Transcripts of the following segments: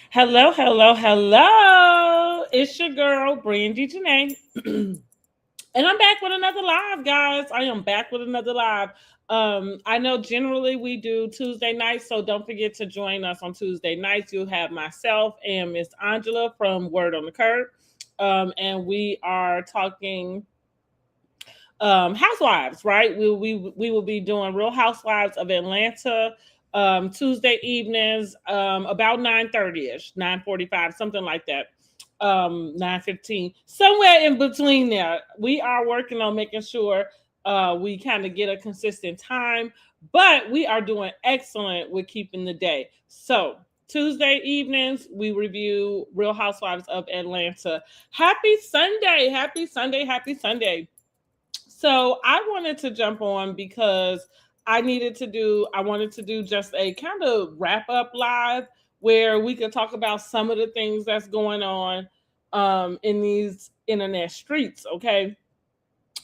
Hello, hello, hello. It's your girl, BRANDIJENAE. And I'm back with another live, guys. I am back with another live. I know generally we do Tuesday nights, so don't forget to join us on Tuesday nights. You'll have myself and Miss Angela from Word on the Curb. And we are talking housewives, right? We will be doing Real Housewives of Atlanta Tuesday evenings, about 9:30 ish, 9:45, something like that. 9:15, somewhere in between there. We are working on making sure we kind of get a consistent time, but we are doing excellent with keeping the day. So Tuesday evenings, we review Real Housewives of Atlanta. Happy Sunday! Happy Sunday! Happy Sunday! So I wanted to jump on because I wanted to do just a kind of wrap up live where we could talk about some of the things that's going on in these internet streets. Okay.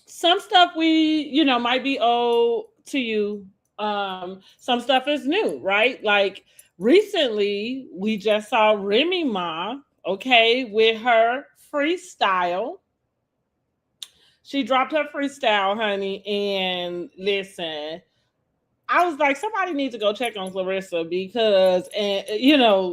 Some stuff might be old to you. Some stuff is new, right? Like recently we just saw Remy Ma, okay, with her freestyle. She dropped her freestyle, honey. And listen, I was like, somebody needs to go check on Clarissa because, and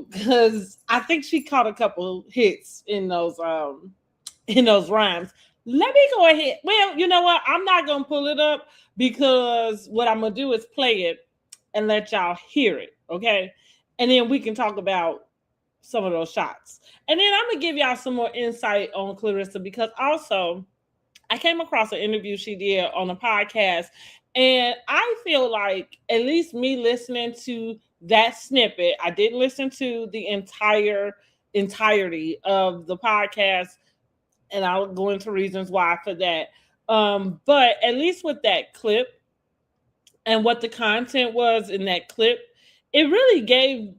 because I think she caught a couple hits in those rhymes. Let me go ahead. Well, you know what? I'm not gonna pull it up because what I'm gonna do is play it and let y'all hear it, okay? And then we can talk about some of those shots. And then I'm gonna give y'all some more insight on Clarissa because also I came across an interview she did on a podcast, and I feel like at least me listening to that snippet, I didn't listen to the entirety of the podcast, and I'll go into reasons why for that. But at least with that clip and what the content was in that clip, it gave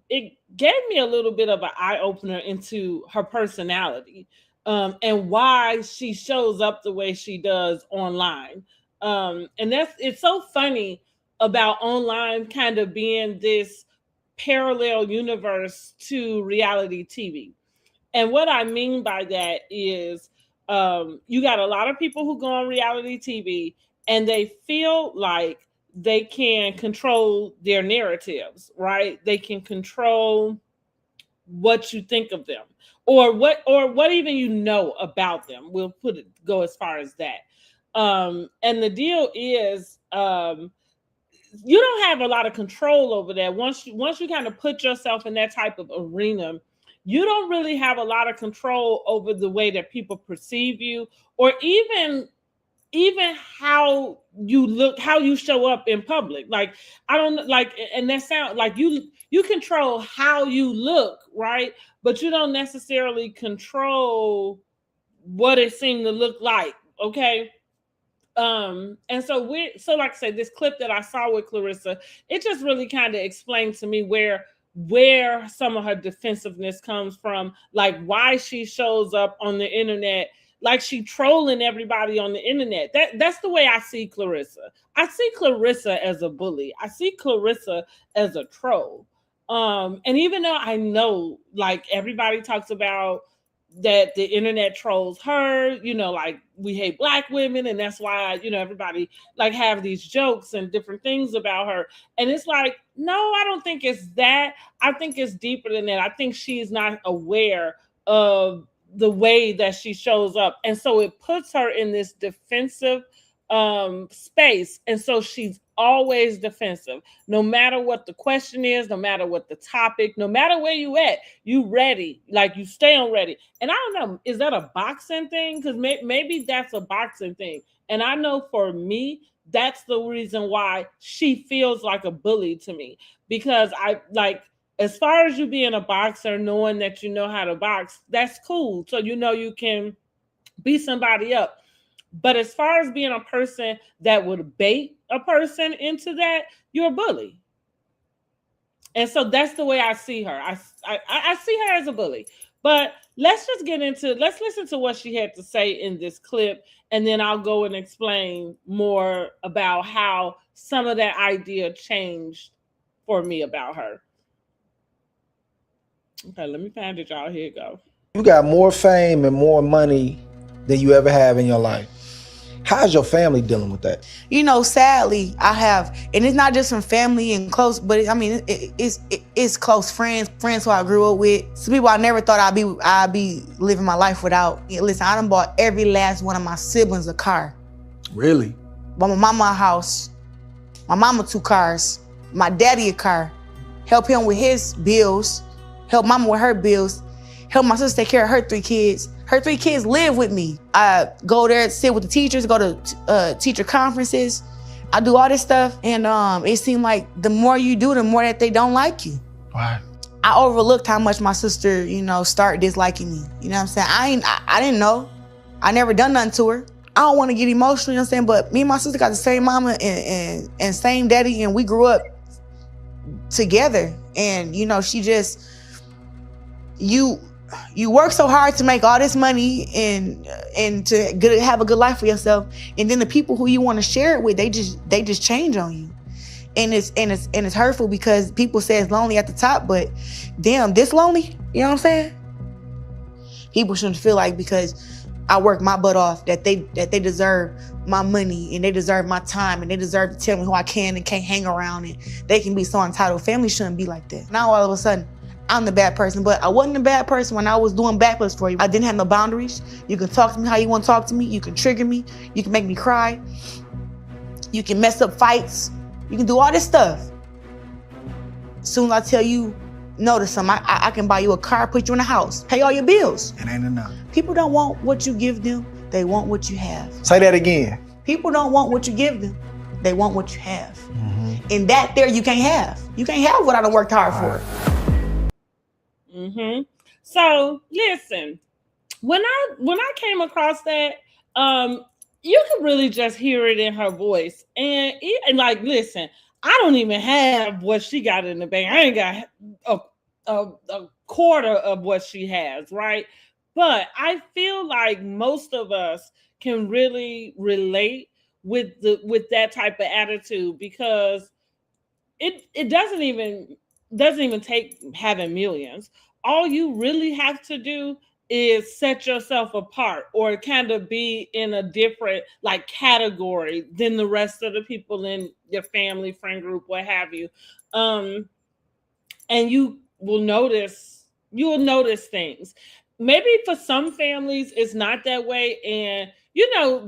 me a little bit of an eye opener into her personality, and why she shows up the way she does online. And it's so funny about online kind of being this parallel universe to reality TV. And what I mean by that is, you got a lot of people who go on reality TV and they feel like they can control their narratives, right? They can control what you think of them, or what even about them. We'll put it go as far as that. And the deal is, you don't have a lot of control over that. Once you kind of put yourself in that type of arena, you don't really have a lot of control over the way that people perceive you, or even how you look, how you show up in public. Like, I don't like, and that sound like you control how you look, right? But you don't necessarily control what it seemed to look like. Okay. And so like I said, this clip that I saw with Clarissa, it just really kind of explained to me where some of her defensiveness comes from, like why she shows up on the internet like she trolling everybody on the internet. That's the way I see Clarissa. I see Clarissa as a bully. I see Clarissa as a troll. And even though I know, like, everybody talks about that the internet trolls her, like we hate black women, and that's why everybody like have these jokes and different things about her. And it's like, no, I don't think it's that. I think it's deeper than that. I think she's not aware of the way that she shows up, and so it puts her in this defensive space. And so she's always defensive, no matter what the question is, no matter what the topic, no matter where you at, you ready, like you stay on ready. And I don't know, is that a boxing thing? Because maybe that's a boxing thing. And I know for me, that's the reason why she feels like a bully to me, because I like, as far as you being a boxer, knowing that you know how to box, that's cool. So you can beat somebody up. But as far as being a person that would bait a person into that, you're a bully. And so that's the way I see her. I see her as a bully. But let's listen to what she had to say in this clip, and then I'll go and explain more about how some of that idea changed for me about her. Okay, let me find it, y'all. Here you go. You got more fame and more money than you ever have in your life. How's your family dealing with that? You know, sadly, I have, and it's not just from family and close, but I mean, it's close friends who I grew up with. Some people I never thought I'd be living my life without. Listen, I done bought every last one of my siblings a car. Really? Bought my mama a house, my mama 2 cars, my daddy a car, help him with his bills, help mama with her bills, help my sister take care of her 3 kids. Her 3 kids live with me. I go there, sit with the teachers, go to teacher conferences. I do all this stuff, and it seemed like the more you do, the more that they don't like you. Why? I overlooked how much my sister, started disliking me. You know what I'm saying? I didn't know. I never done nothing to her. I don't want to get emotional, you know what I'm saying? But me and my sister got the same mama and same daddy, and we grew up together. And she just, you work so hard to make all this money and to have a good life for yourself, and then the people who you want to share it with, they just change on you, and it's hurtful because people say it's lonely at the top, but damn, this lonely, you know what I'm saying? People shouldn't feel like because I work my butt off that they deserve my money and they deserve my time and they deserve to tell me who I can and can't hang around, and they can be so entitled. Family shouldn't be like that. Now all of a sudden, I'm the bad person, but I wasn't a bad person when I was doing backflips for you. I didn't have no boundaries. You can talk to me how you want to talk to me. You can trigger me. You can make me cry. You can mess up fights. You can do all this stuff. As soon as I tell you no to something, I can buy you a car, put you in a house, pay all your bills. It ain't enough. People don't want what you give them. They want what you have. Say that again. People don't want what you give them. They want what you have. Mm-hmm. And that there you can't have. You can't have what I done worked hard for. Mm-hmm. So listen, when I came across that, you could really just hear it in her voice, and like, listen, I don't even have what she got in the bank. I ain't got a quarter of what she has, right? But I feel like most of us can really relate with that type of attitude, because it doesn't even take having millions. All you really have to do is set yourself apart, or kind of be in a different like category than the rest of the people in your family, friend group, what have you. And you'll notice things. Maybe for some families it's not that way, and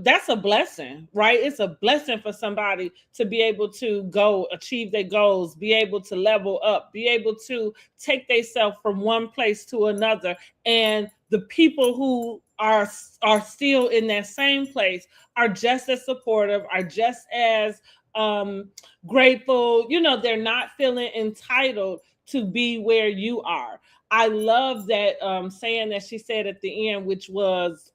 that's a blessing, right? It's a blessing for somebody to be able to go achieve their goals, be able to level up, be able to take themselves from one place to another. And the people who are still in that same place are just as supportive, are just as grateful. They're not feeling entitled to be where you are. I love that saying that she said at the end, which was,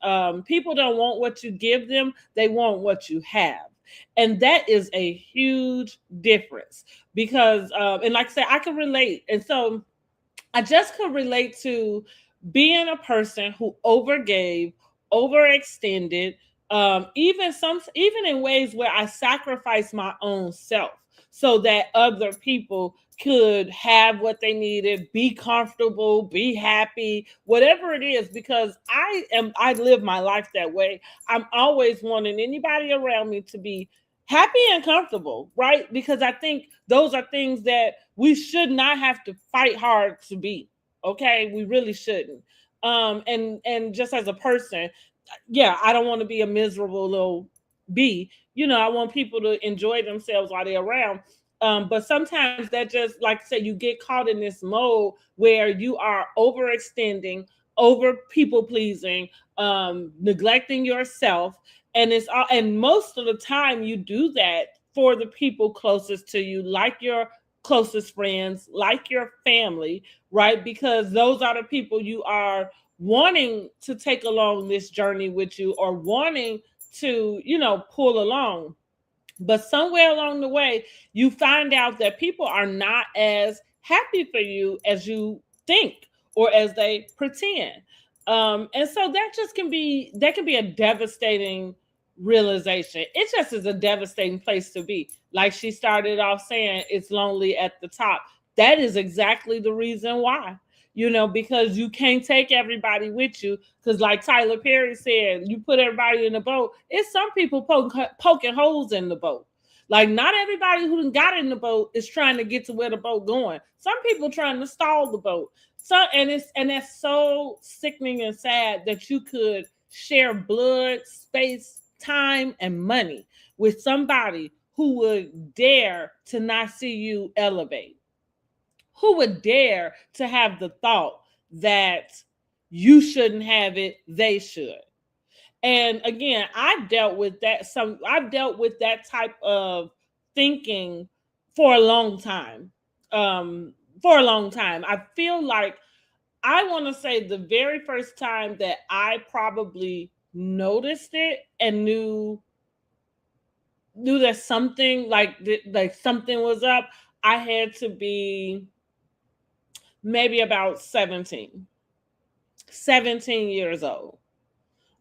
people don't want what you give them, they want what you have. And that is a huge difference, because, and like I said, I can relate. And so I just could relate to being a person who overgave, overextended, even in ways where I sacrificed my own self so that other people could have what they needed, be comfortable, be happy, whatever it is, because I live my life that way. I'm always wanting anybody around me to be happy and comfortable, right? Because I think those are things that we should not have to fight hard to be. Okay, we really shouldn't. And just as a person, yeah, I don't want to be a miserable little bee. I want people to enjoy themselves while they're around. But sometimes that just, like I said, you get caught in this mode where you are overextending, over people pleasing, neglecting yourself. And most of the time you do that for the people closest to you, like your closest friends, like your family, right? Because those are the people you are wanting to take along this journey with you, or wanting to, pull along. But somewhere along the way, you find out that people are not as happy for you as you think, or as they pretend. And so that can be a devastating realization. It just is a devastating place to be. Like she started off saying, it's lonely at the top. That is exactly the reason why. because you can't take everybody with you. Because like Tyler Perry said, you put everybody in the boat. It's some people poking holes in the boat. Like not everybody who got in the boat is trying to get to where the boat going. Some people trying to stall the boat. So and that's so sickening and sad that you could share blood, space, time, and money with somebody who would dare to not see you elevate, who would dare to have the thought that you shouldn't have it, they should. And again, I've dealt with that type of thinking for a long time. For a long time. I feel like I want to say the very first time that I probably noticed it and knew that something like something was up, I had to be maybe about 17 years old.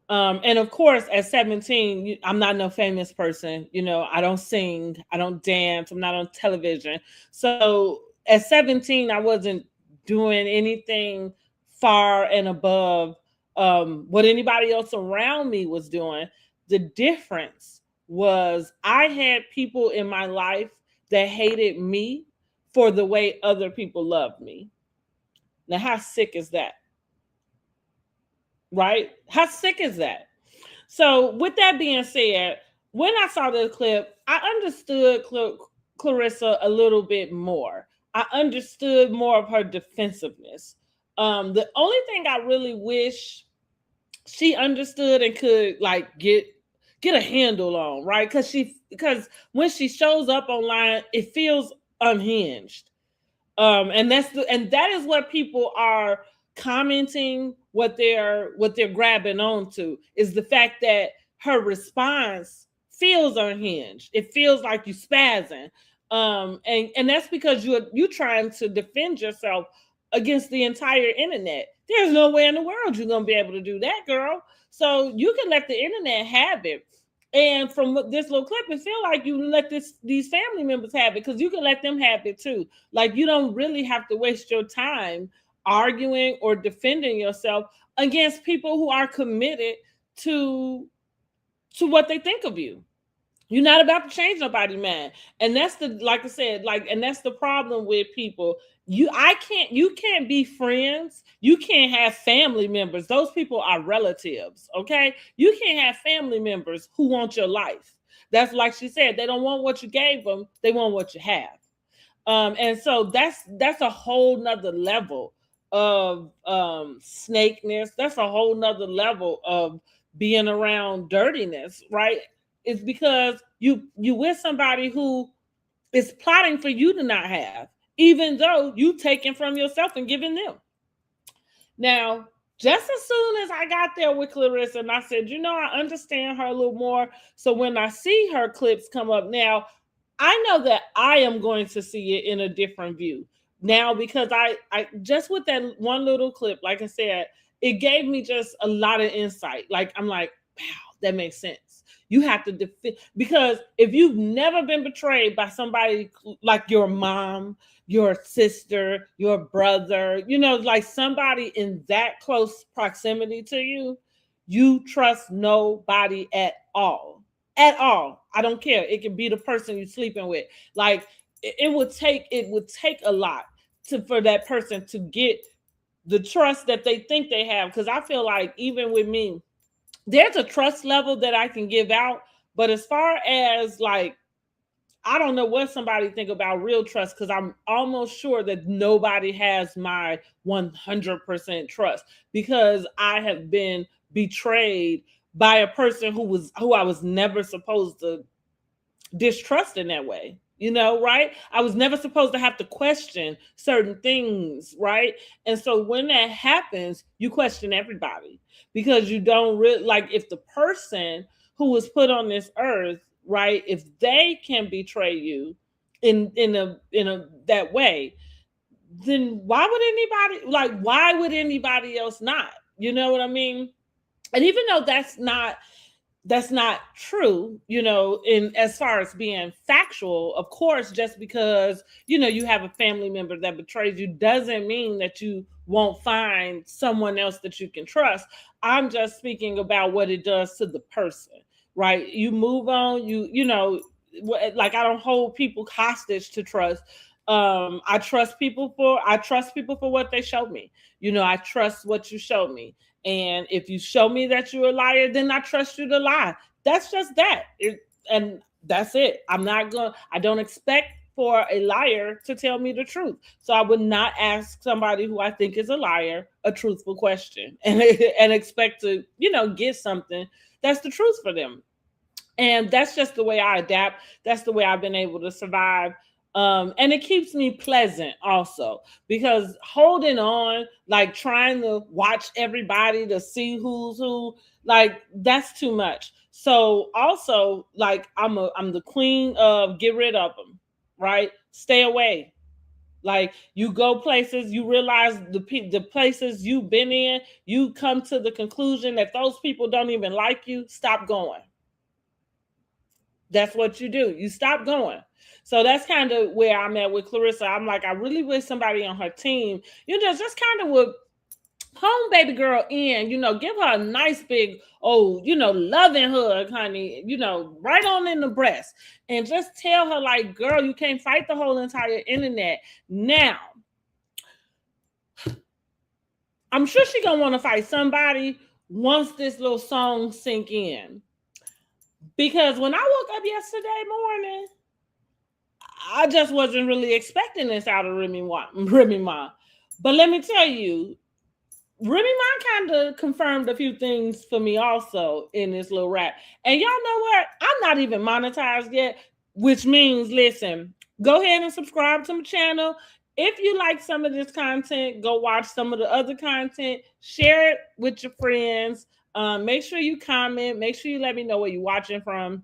And of course, at 17, I'm not no famous person. I don't sing, I don't dance, I'm not on television. So at 17, I wasn't doing anything far and above what anybody else around me was doing. The difference was I had people in my life that hated me for the way other people loved me. Now, how sick is that? Right? How sick is that? So with that being said, when I saw the clip, I understood Clarissa a little bit more. I understood more of her defensiveness. The only thing I really wish she understood and could like get a handle on, right? Because when she shows up online, it feels unhinged. And that is what people are commenting, what they're grabbing onto is the fact that her response feels unhinged. It feels like you spazzing. And that's because you're trying to defend yourself against the entire internet. There's no way in the world you're gonna be able to do that, girl. So you can let the internet have it. And from this little clip, it feels like you let these family members have it because you can let them have it too. Like you don't really have to waste your time arguing or defending yourself against people who are committed to what they think of you. You're not about to change nobody, man. And that's like I said, and that's the problem with people. You can't be friends. You can't have family members. Those people are relatives, okay? You can't have family members who want your life. That's like she said, they don't want what you gave them. They want what you have. And so that's a whole nother level of snakeness. That's a whole nother level of being around dirtiness, right? It's because you with somebody who is plotting for you to not have, even though you taking from yourself and giving them. Now, just as soon as I got there with Clarissa and I said, I understand her a little more. So when I see her clips come up now, I know that I am going to see it in a different view now because I just with that one little clip, like I said, it gave me just a lot of insight. Like, I'm like, wow, that makes sense. You have to defend, because if you've never been betrayed by somebody like your mom, your sister, your brother, like somebody in that close proximity to you, you trust nobody at all. At all. I don't care. It can be the person you're sleeping with. Like it would take a lot for that person to get the trust that they think they have. Because I feel like even with me, there's a trust level that I can give out, but as far as like, I don't know what somebody think about real trust because I'm almost sure that nobody has my 100% trust because I have been betrayed by a person who I was never supposed to distrust in that way. Right? I was never supposed to have to question certain things, right? And so when that happens, you question everybody because you don't really like if the person who was put on this earth, right, if they can betray you in a that way, then why would anybody else not? You know what I mean? And even though that's not that's not true, you know, in as far as being factual. Of course, just because, you know, you have a family member that betrays you doesn't mean that you won't find someone else that you can trust. I'm just speaking about what it does to the person, right? You move on, you know, like I don't hold people hostage to trust. I trust people for what they show me. You know, I trust what you show me. And if you show me that you're a liar, then I trust you to lie. That's just that. And that's it. I don't expect for a liar to tell me the truth. So I would not ask somebody who I think is a liar a truthful question and expect to, you know, get something that's the truth for them. And that's just the way I adapt. That's the way I've been able to survive. And it keeps me pleasant also, because holding on, like trying to watch everybody to see who's who, like that's too much. So also, like I'm the queen of get rid of them, right? Stay away. Like you go places, you realize the places you've been in, you come to the conclusion that those people don't even like you. Stop going. That's what you do. You stop going. So that's kind of where I'm at with Clarissa. I'm like, I really wish somebody on her team, you know, just kind of would home baby girl in, you know, give her a nice big, oh, you know, loving hug, honey, you know, right on in the breast. And just tell her, like, girl, you can't fight the whole entire internet. Now, I'm sure she's going to want to fight somebody once this little song sink in. Because when I woke up yesterday morning, I just wasn't really expecting this out of Remy Ma. But let me tell you, Remy Ma kind of confirmed a few things for me also in this little rap. And y'all know what? I'm not even monetized yet, which means, listen, go ahead and subscribe to my channel. If you like some of this content, go watch some of the other content. Share it with your friends. Make sure you comment. Make sure you let me know where you're watching from.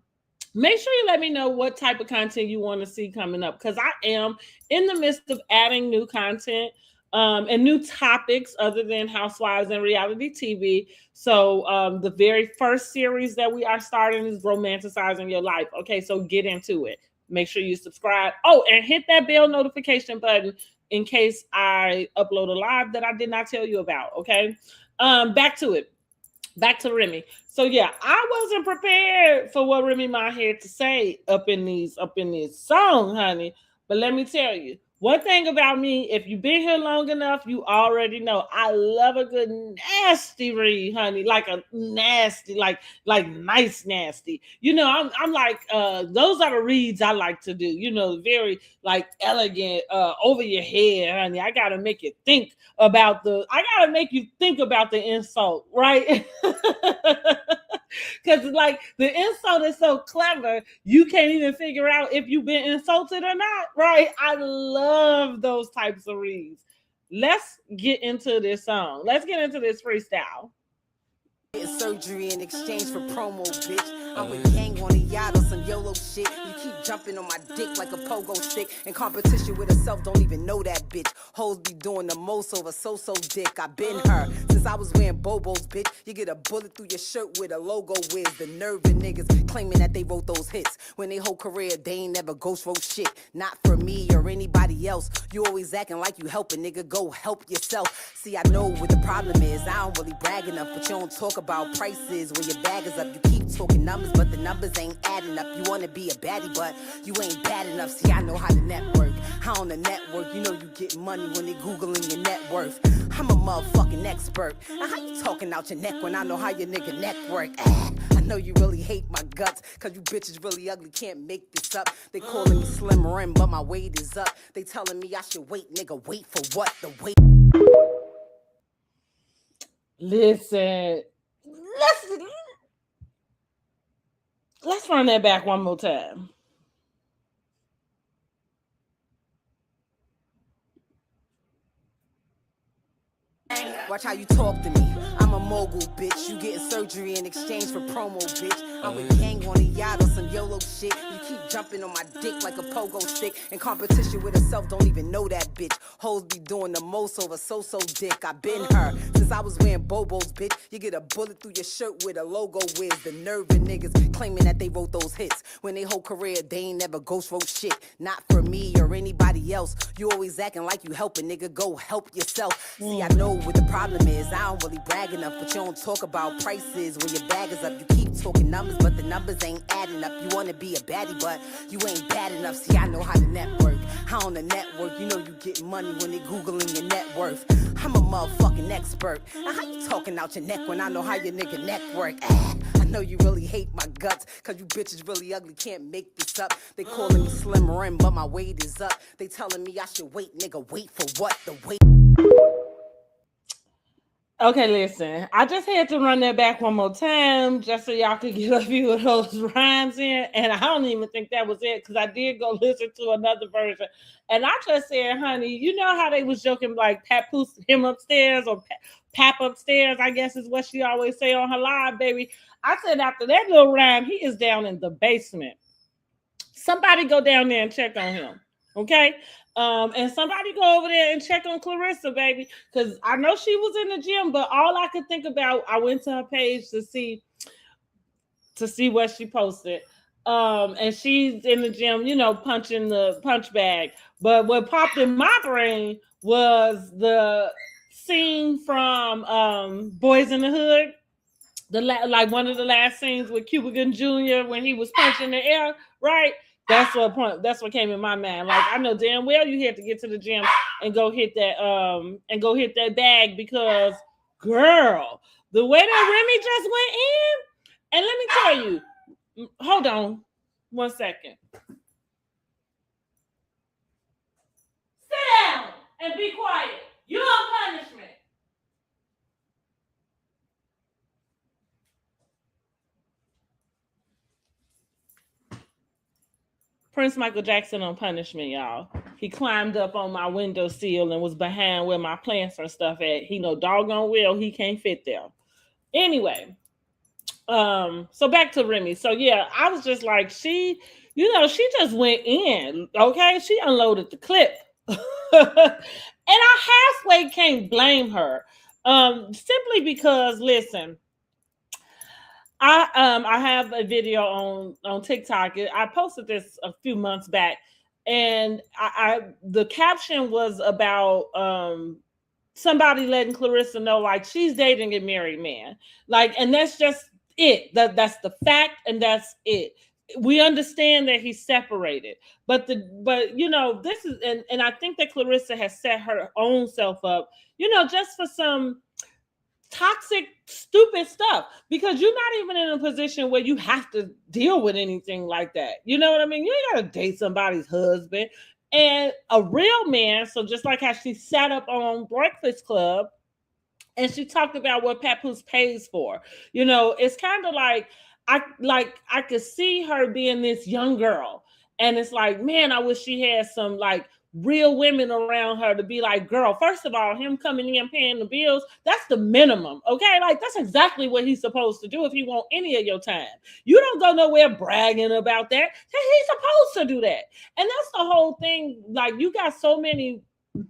Make sure you let me know what type of content you want to see coming up, because I am in the midst of adding new content and new topics other than Housewives and reality TV. So the very first series that we are starting is Romanticizing Your Life. Okay, so get into it. Make sure you subscribe. Oh, and hit that bell notification button in case I upload a live that I did not tell you about. Okay, back to it. Back to Remy. So yeah, I wasn't prepared for what Remy Ma had to say up in these song, honey. But let me tell you, one thing about me, if you've been here long enough, you already know I love a good nasty read, honey. Like a nasty, like nice nasty. You know, I'm like, those are the reads I like to do. You know, very like elegant, over your head, honey. I gotta make you think about the insult, right? Because like the insult is so clever, you can't even figure out if you've been insulted or not, right? I love those types of reads. Let's get into this song. Let's get into this freestyle. Surgery in exchange for promo, bitch. I'm with gang on a yacht or some YOLO shit. You keep jumping on my dick like a pogo stick. In competition with herself, don't even know that bitch. Hoes be doing the most over so dick. I been her since I was wearing Bobos, bitch. You get a bullet through your shirt with a logo whiz. The nerve of niggas claiming that they wrote those hits. When they whole career, they ain't never ghost wrote shit. Not for me or anybody else. You always acting like you helping, nigga. Go help yourself. See, I know what the problem is. I don't really brag enough, but you don't talk about prices when your bag is up. You keep talking numbers, but the numbers ain't adding up. You wanna be a baddie, but you ain't bad enough. See, I know how to network. How on the network, you know you get money when they Googling your net worth. I'm a motherfucking expert. Now how you talking out your neck when I know how your nigga neck work? I know you really hate my guts, cause you bitches really ugly, can't make this up. They calling me Slim Rim, but my weight is up. They telling me I should wait, nigga, wait for what? The wait. Listen, let's run that back one more time. Watch how you talk to me. I'm a mogul, bitch. You getting surgery in exchange for promo, bitch. I'm with gang on a yacht or some YOLO shit. You keep jumping on my dick like a pogo stick. In competition with herself, don't even know that bitch. Hoes be doing the most over so-so dick. I been her since I was wearing Bobos, bitch. You get a bullet through your shirt with a logo whiz. The nerve of niggas claiming that they wrote those hits. When they whole career, they ain't never ghost wrote shit. Not for me or anybody else. You always acting like you helping, nigga. Go help yourself. See, I know what the problem is. I don't really brag enough, but you don't talk about prices when your bag is up. You keep talking numbers, but the numbers ain't adding up. You wanna be a baddie, but you ain't bad enough. See, I know how to network. How on the network, you know you get money when they Googling your net worth. I'm a motherfucking expert. Now how you talking out your neck when I know how your nigga neck work? I know you really hate my guts, cause you bitches really ugly, can't make this up. They calling me Slim Rim, but my weight is up. They telling me I should wait, nigga, wait for what? The wait. Okay, listen, I just had to run that back one more time just so y'all could get a few of those rhymes in. And I don't even think that was it, because I did go listen to another version. And I just said, honey, you know how they was joking like Papoose, him upstairs, or Pap upstairs, I guess is what she always say on her live, baby. I said after that little rhyme, he is down in the basement. Somebody go down there and check on him, okay? And somebody go over there and check on Clarissa, baby, because I know she was in the gym, but all I could think about, I went to her page to see what she posted. And she's in the gym, you know, punching the punch bag. But what popped in my brain was the scene from Boys in the Hood, like one of the last scenes with Cuba Gooding Jr. when he was punching the air, right? That's what came in my mind. Like, I know damn well you had to get to the gym and go hit that bag, because girl, the way that Remy just went in, and let me tell you, hold on 1 second. Sit down and be quiet. You're on punishment. Prince Michael Jackson on punishment, y'all. He climbed up on my windowsill and was behind where my plants and stuff at. He know doggone well he can't fit there. Anyway, so back to Remy. So yeah, I was just like, she just went in, okay? She unloaded the clip. And I halfway can't blame her. Simply because, listen, I have a video on TikTok. I posted this a few months back, and the caption was about somebody letting Clarissa know like she's dating a married man. Like, and that's just it. That's the fact, and that's it. We understand that he's separated, but you know, this is, and I think that Clarissa has set her own self up, you know, just for some toxic, stupid stuff, because you're not even in a position where you have to deal with anything like that. You know what I mean? You ain't gotta date somebody's husband. And a real man, so just like how she sat up on Breakfast Club and she talked about what Papoose pays for, you know, it's kind of like I could see her being this young girl, and it's like, man, I wish she had some like real women around her to be like, girl, first of all, him coming in paying the bills, that's the minimum, okay? Like, that's exactly what he's supposed to do if he want any of your time. You don't go nowhere bragging about that. He's supposed to do that. And that's the whole thing. Like, you got so many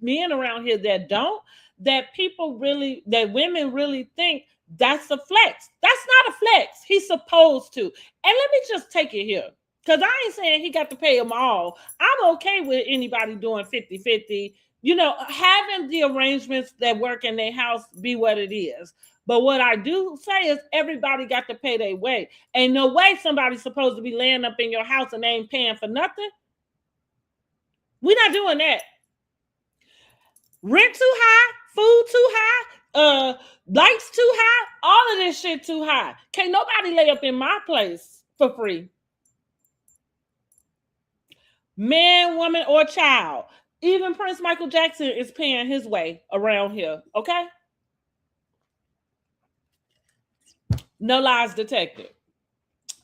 men around here that don't, that women really think that's a flex. That's not a flex. He's supposed to. And let me just take it here, because I ain't saying he got to pay them all. I'm okay with anybody doing 50-50, you know, having the arrangements that work in their house be what it is. But what I do say is everybody got to pay their way. Ain't no way somebody's supposed to be laying up in your house and they ain't paying for nothing. We're not doing that. Rent too high, food too high, lights too high, all of this shit too high. Can't nobody lay up in my place for free. Man, woman, or child. Even Prince Michael Jackson is paying his way around here, okay? No lies detected.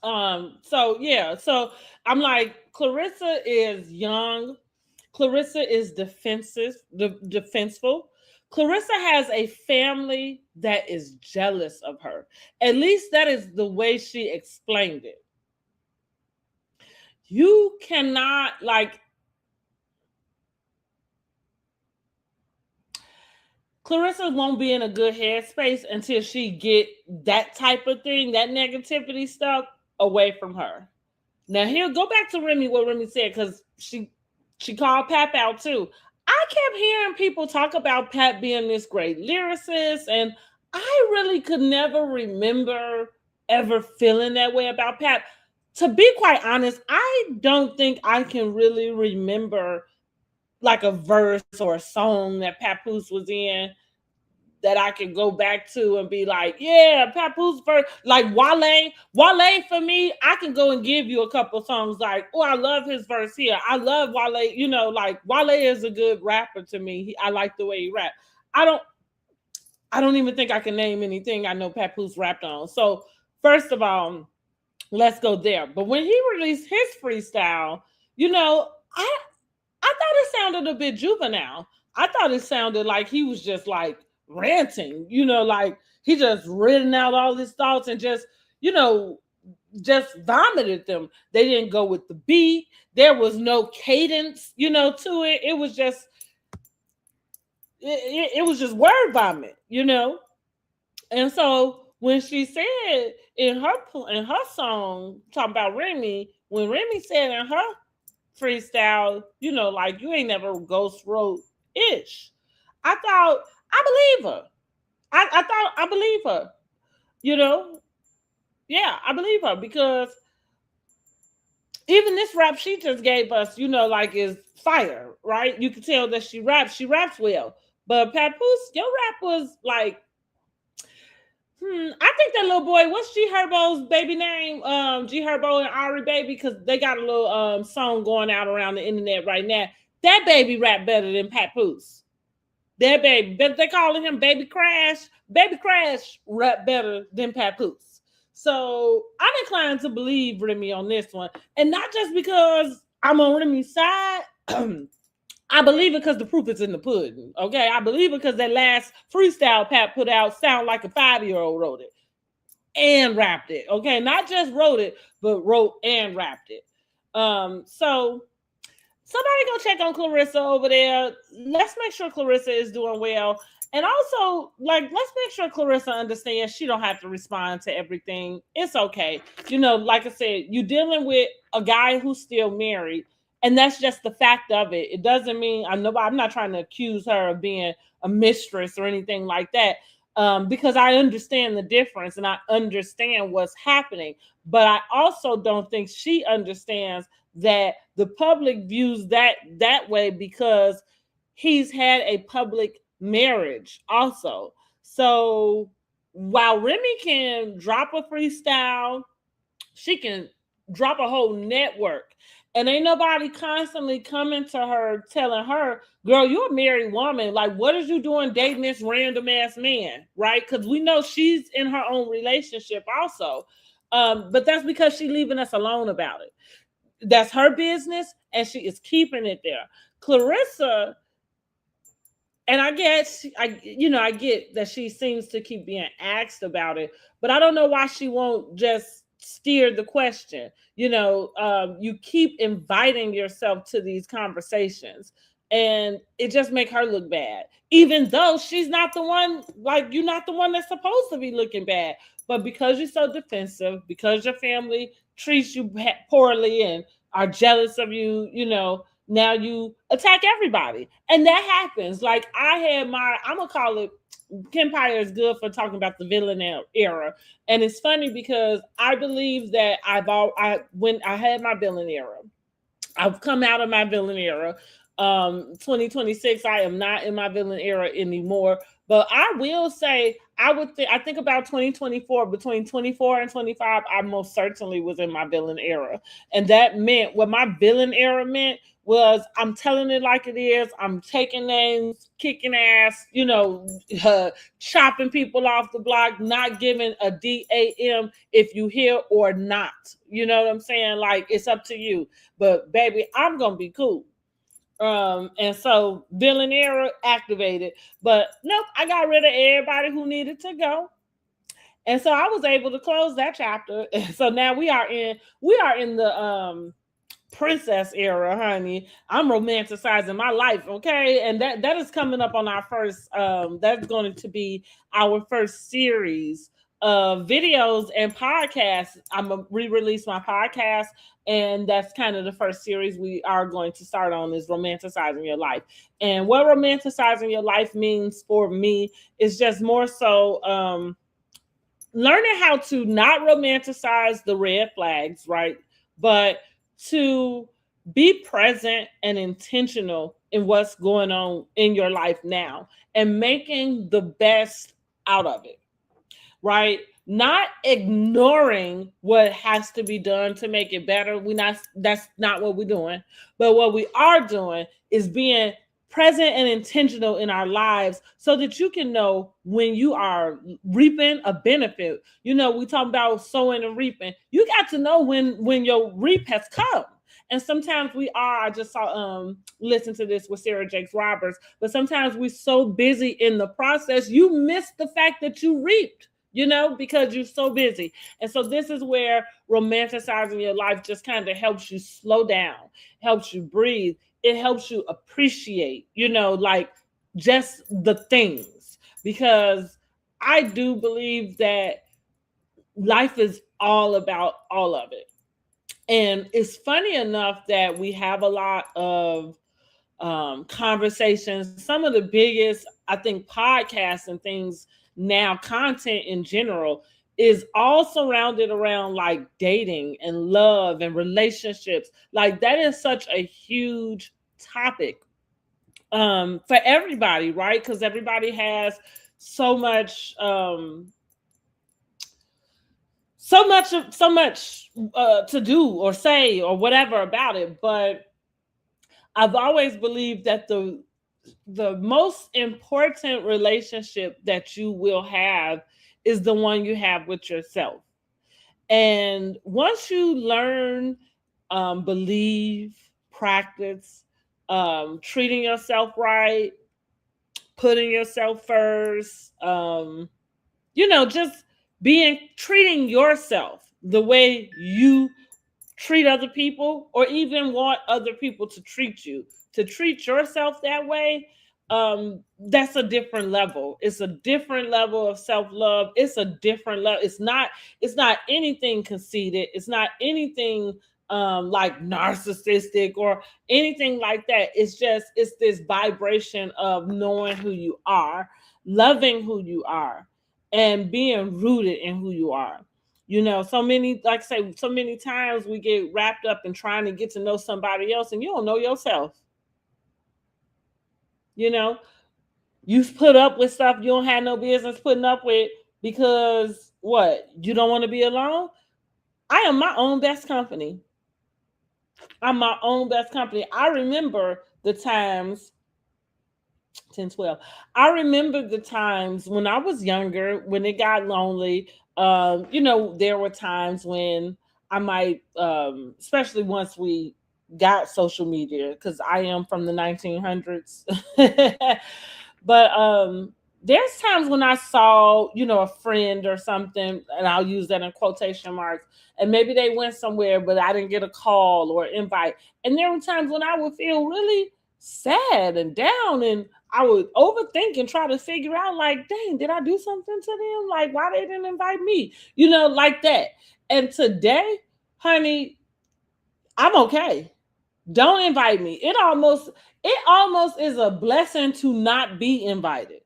So I'm like, Clarissa is young. Clarissa is defenseful. Clarissa has a family that is jealous of her. At least that is the way she explained it. you cannot like. Clarissa won't be in a good headspace until she get that type of thing, that negativity stuff away from her. Now here, go back to Remy, what Remy said, because she called Pap out too. I kept hearing people talk about Pap being this great lyricist, and I really could never remember ever feeling that way about Pap. To be quite honest, I don't think I can really remember like a verse or a song that Papoose was in that I can go back to and be like, yeah, Papoose verse, like Wale for me, I can go and give you a couple songs like, oh, I love his verse here. I love Wale, you know, like Wale is a good rapper to me. I like the way he rap. I don't even think I can name anything I know Papoose rapped on. So first of all, let's go there. But when he released his freestyle, you know, I thought it sounded a bit juvenile. I thought it sounded like he was just like ranting, you know, like he just written out all his thoughts and just, you know, just vomited them. They didn't go with the beat. There was no cadence, you know, to it. It was just, it was just word vomit, you know. And so when she said in her song talking about Remy, when Remy said in her freestyle, you know, like you ain't never ghost wrote ish, I thought I believe her. I thought I believe her. You know, yeah, I believe her because even this rap she just gave us, you know, like is fire, right? You can tell that she raps well. But Papoose, your rap was like, I think that little boy, what's G Herbo's baby name? G Herbo and Ari Baby, because they got a little song going out around the internet right now. That baby rap better than Papoose. That baby, they calling him Baby Crash. Baby Crash rap better than Papoose. So I'm inclined to believe Remy on this one. And not just because I'm on Remy's side. I believe it because the proof is in the pudding. Okay, I believe it because that last freestyle Pat put out sound like a 5-year-old wrote it and rapped it. Okay, not just wrote it, but wrote and rapped it. So somebody go check on Clarissa over there. Let's make sure Clarissa is doing well. And also, like, let's make sure Clarissa understands she don't have to respond to everything. It's okay. You know, like I said, you're dealing with a guy who's still married. And that's just the fact of it. It doesn't mean I'm not trying to accuse her of being a mistress or anything like that, because I understand the difference and I understand what's happening. But I also don't think she understands that the public views that way because he's had a public marriage also. So while Remy can drop a freestyle, she can drop a whole network. And ain't nobody constantly coming to her telling her, girl, you're a married woman. Like, what is you doing dating this random ass man? Right? Because we know she's in her own relationship also. But that's because she's leaving us alone about it. That's her business, and she is keeping it there. Clarissa, and I get that she seems to keep being asked about it, but I don't know why she won't just steer the question. You know, you keep inviting yourself to these conversations and it just make her look bad, even though she's not the one, like you're not the one that's supposed to be looking bad. But because you're so defensive, because your family treats you poorly and are jealous of you, you know, now you attack everybody. And that happens. Like I'm going to call it, Kempire is good for talking about the villain era. And it's funny because I believe that when I had my villain era, I've come out of my villain era. 2026, I am not in my villain era anymore. But I will say, I think about 2024, between 24 and 25, I most certainly was in my villain era. And that meant, what my villain era meant was, I'm telling it like it is. I'm taking names, kicking ass, you know, chopping people off the block, not giving a DAM if you here or not. You know what I'm saying? Like, it's up to you. But baby, I'm going to be cool. And so villain era activated, but nope, I got rid of everybody who needed to go. And so I was able to close that chapter. And so now we are in the princess era, honey. I'm romanticizing my life, okay? And that is coming up on our first that's going to be our first series of videos and podcasts. I'm gonna re-release my podcast, and that's kind of the first series we are going to start on, is romanticizing your life. And what romanticizing your life means for me is just more so learning how to not romanticize the red flags, right? But to be present and intentional in what's going on in your life now and making the best out of it, right? Not ignoring what has to be done to make it better. That's not what we're doing. But what we are doing is being present and intentional in our lives so that you can know when you are reaping a benefit. You know, we talk about sowing and reaping. You got to know when your reap has come. And sometimes we are, I just saw listen to this with Sarah Jakes Roberts, but sometimes we're so busy in the process, you miss the fact that you reaped, you know, because you're so busy. And so this is where romanticizing your life just kind of helps you slow down, helps you breathe. It helps you appreciate, you know, like just the things, because I do believe that life is all about all of it. And it's funny enough that we have a lot of conversations. Some of the biggest, I think, podcasts and things now, content in general, is all surrounded around like dating and love and relationships. Like that is such a huge topic for everybody, right? Because everybody has so much to do or say or whatever about it. But I've always believed that the most important relationship that you will have is the one you have with yourself. And once you learn, believe, practice, treating yourself right, putting yourself first, you know, just treating yourself the way you treat other people, or even want other people to treat you, to treat yourself that way, that's a different level. It's a different level of self-love. It's a different level. It's not anything conceited. It's not anything like narcissistic or anything like that. It's this vibration of knowing who you are, loving who you are, and being rooted in who you are. You know, so many, like I say, so many times we get wrapped up in trying to get to know somebody else, and you don't know yourself. You know, you put up with stuff you don't have no business putting up with because what? You don't want to be alone? I am my own best company. I'm my own best company. I remember the times, 10, 12. I remember the times when I was younger, when it got lonely. You know, there were times when I might, especially once we got social media, because I am from the 1900s. But there's times when I saw, you know, a friend or something, and I'll use that in quotation marks, and maybe they went somewhere, but I didn't get a call or invite. And there were times when I would feel really sad and down, and I would overthink and try to figure out, like, dang, did I do something to them? Like, why they didn't invite me? You know, like that. And today, honey, I'm okay. Don't invite me. It almost is a blessing to not be invited.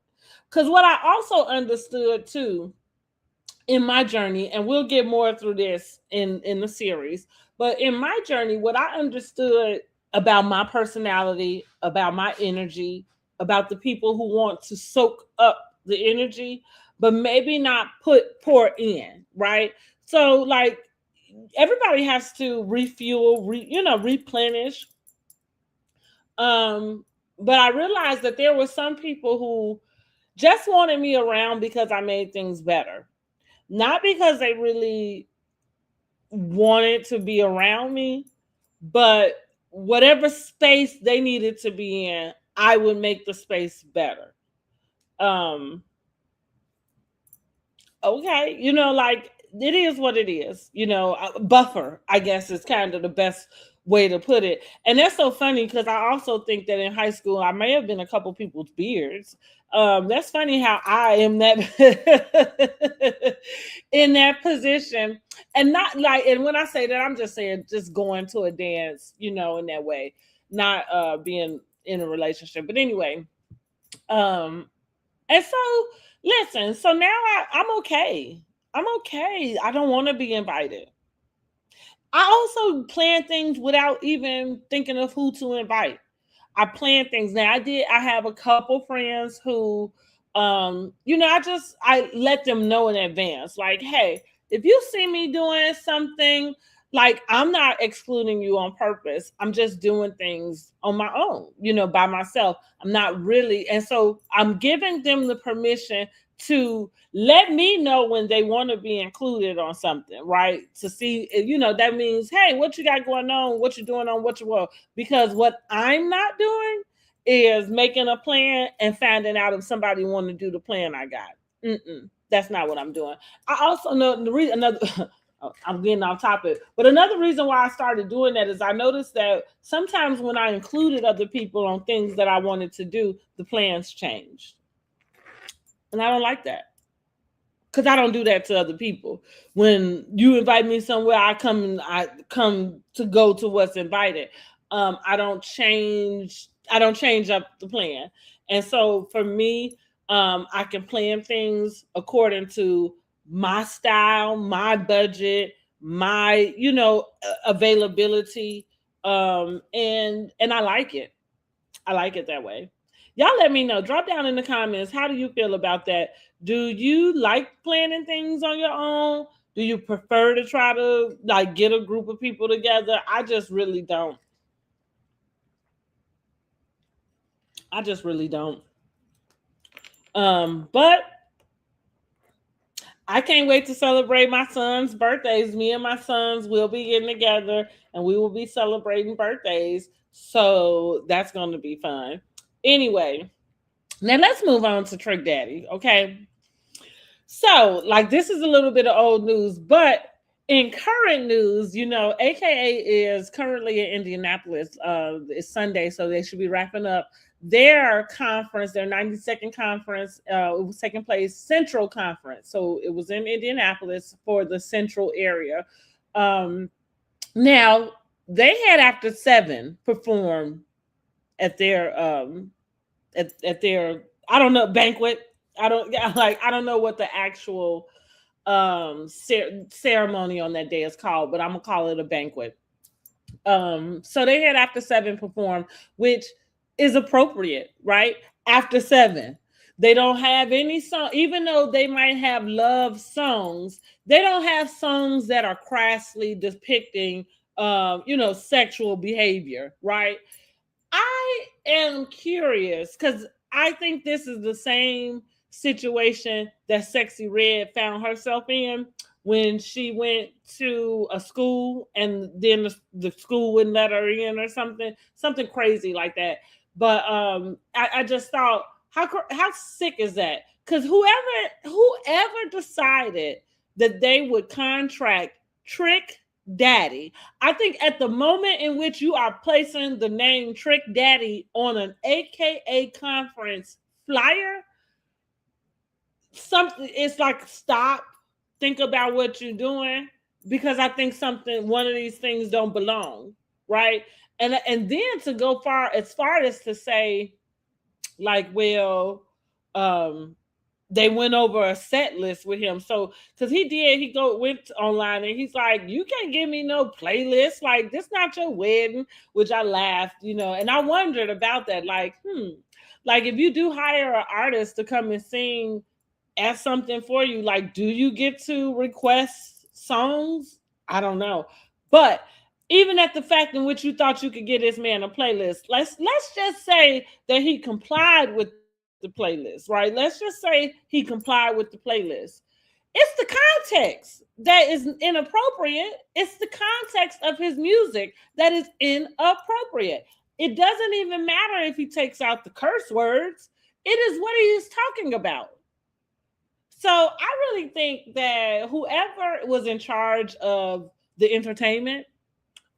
Because what I also understood too in my journey, and we'll get more through this in the series, but in my journey, what I understood about my personality, about my energy, about the people who want to soak up the energy, but maybe not pour in, right? So like everybody has to refuel, replenish. But I realized that there were some people who just wanted me around because I made things better, not because they really wanted to be around me, but whatever space they needed to be in, I would make the space better. Okay, you know, like it is what it is. You know, buffer, I guess, is kind of the best way to put it. And that's so funny because I also think that in high school I may have been a couple people's beards. That's funny how I am that in that position, and not like. And when I say that, I'm just saying just going to a dance, in that way, not being in a relationship. But anyway, and so listen. So now I'm okay. I'm okay. I don't want to be invited. I also plan things without even thinking of who to invite. I plan things. Now I have a couple friends who I let them know in advance. Like, hey, if you see me doing something, like I'm not excluding you on purpose. I'm just doing things on my own, by myself. I'm not really, and so I'm giving them the permission to let me know when they want to be included on something, right? To see, that means, hey, what you got going on, what you doing on what you want. Because what I'm not doing is making a plan and finding out if somebody want to do the plan I got. That's not what I'm doing. I also know the reason, I'm getting off topic, but another reason why I started doing that is I noticed that sometimes when I included other people on things that I wanted to do, the plans changed. And I don't like that. Because I don't do that to other people. When you invite me somewhere, I come to go to what's invited. I don't change up the plan. And so for me, I can plan things according to my style, my budget, my, availability. And I like it. I like it that way. Y'all let me know. Drop down in the comments. How do you feel about that? Do you like planning things on your own? Do you prefer to try to get a group of people together? I just really don't. But I can't wait to celebrate my son's birthdays. Me and my sons will be getting together and we will be celebrating birthdays. So that's going to be fun. Anyway, now let's move on to Trick Daddy, okay? So, this is a little bit of old news, but in current news, AKA is currently in Indianapolis. It's Sunday, so they should be wrapping up their conference, their 92nd conference. It was taking place Central Conference, so it was in Indianapolis for the Central area. Now they had After 7 perform at their at their banquet. I don't know what the actual ceremony on that day is called, but I'm gonna call it a banquet. So they had After 7 perform, which is appropriate, right? After 7, they don't have any song, even though they might have love songs. They don't have songs that are crassly depicting, sexual behavior, right? I am curious because I think this is the same situation that Sexy Red found herself in when she went to a school and then the school wouldn't let her in or something crazy like that. But I just thought, how sick is that? Because whoever decided that they would contract Trick Daddy, I think at the moment in which you are placing the name Trick Daddy on an AKA conference flyer, it's like, stop, think about what you're doing, because I think one of these things don't belong, right? And then to go as far as to say, they went over a set list with him. So, because he went online and he's like, you can't give me no playlist. Like, this not your wedding, which I laughed, and I wondered about that. Like, if you do hire an artist to come and sing as something for you, do you get to request songs? I don't know. But even at the fact in which you thought you could get this man a playlist, let's just say that he complied with the playlist, right? Let's just say he complied with the playlist. It's the context that is inappropriate. It's the context of his music that is inappropriate. It doesn't even matter if he takes out the curse words. It is what he is talking about. So I really think that whoever was in charge of the entertainment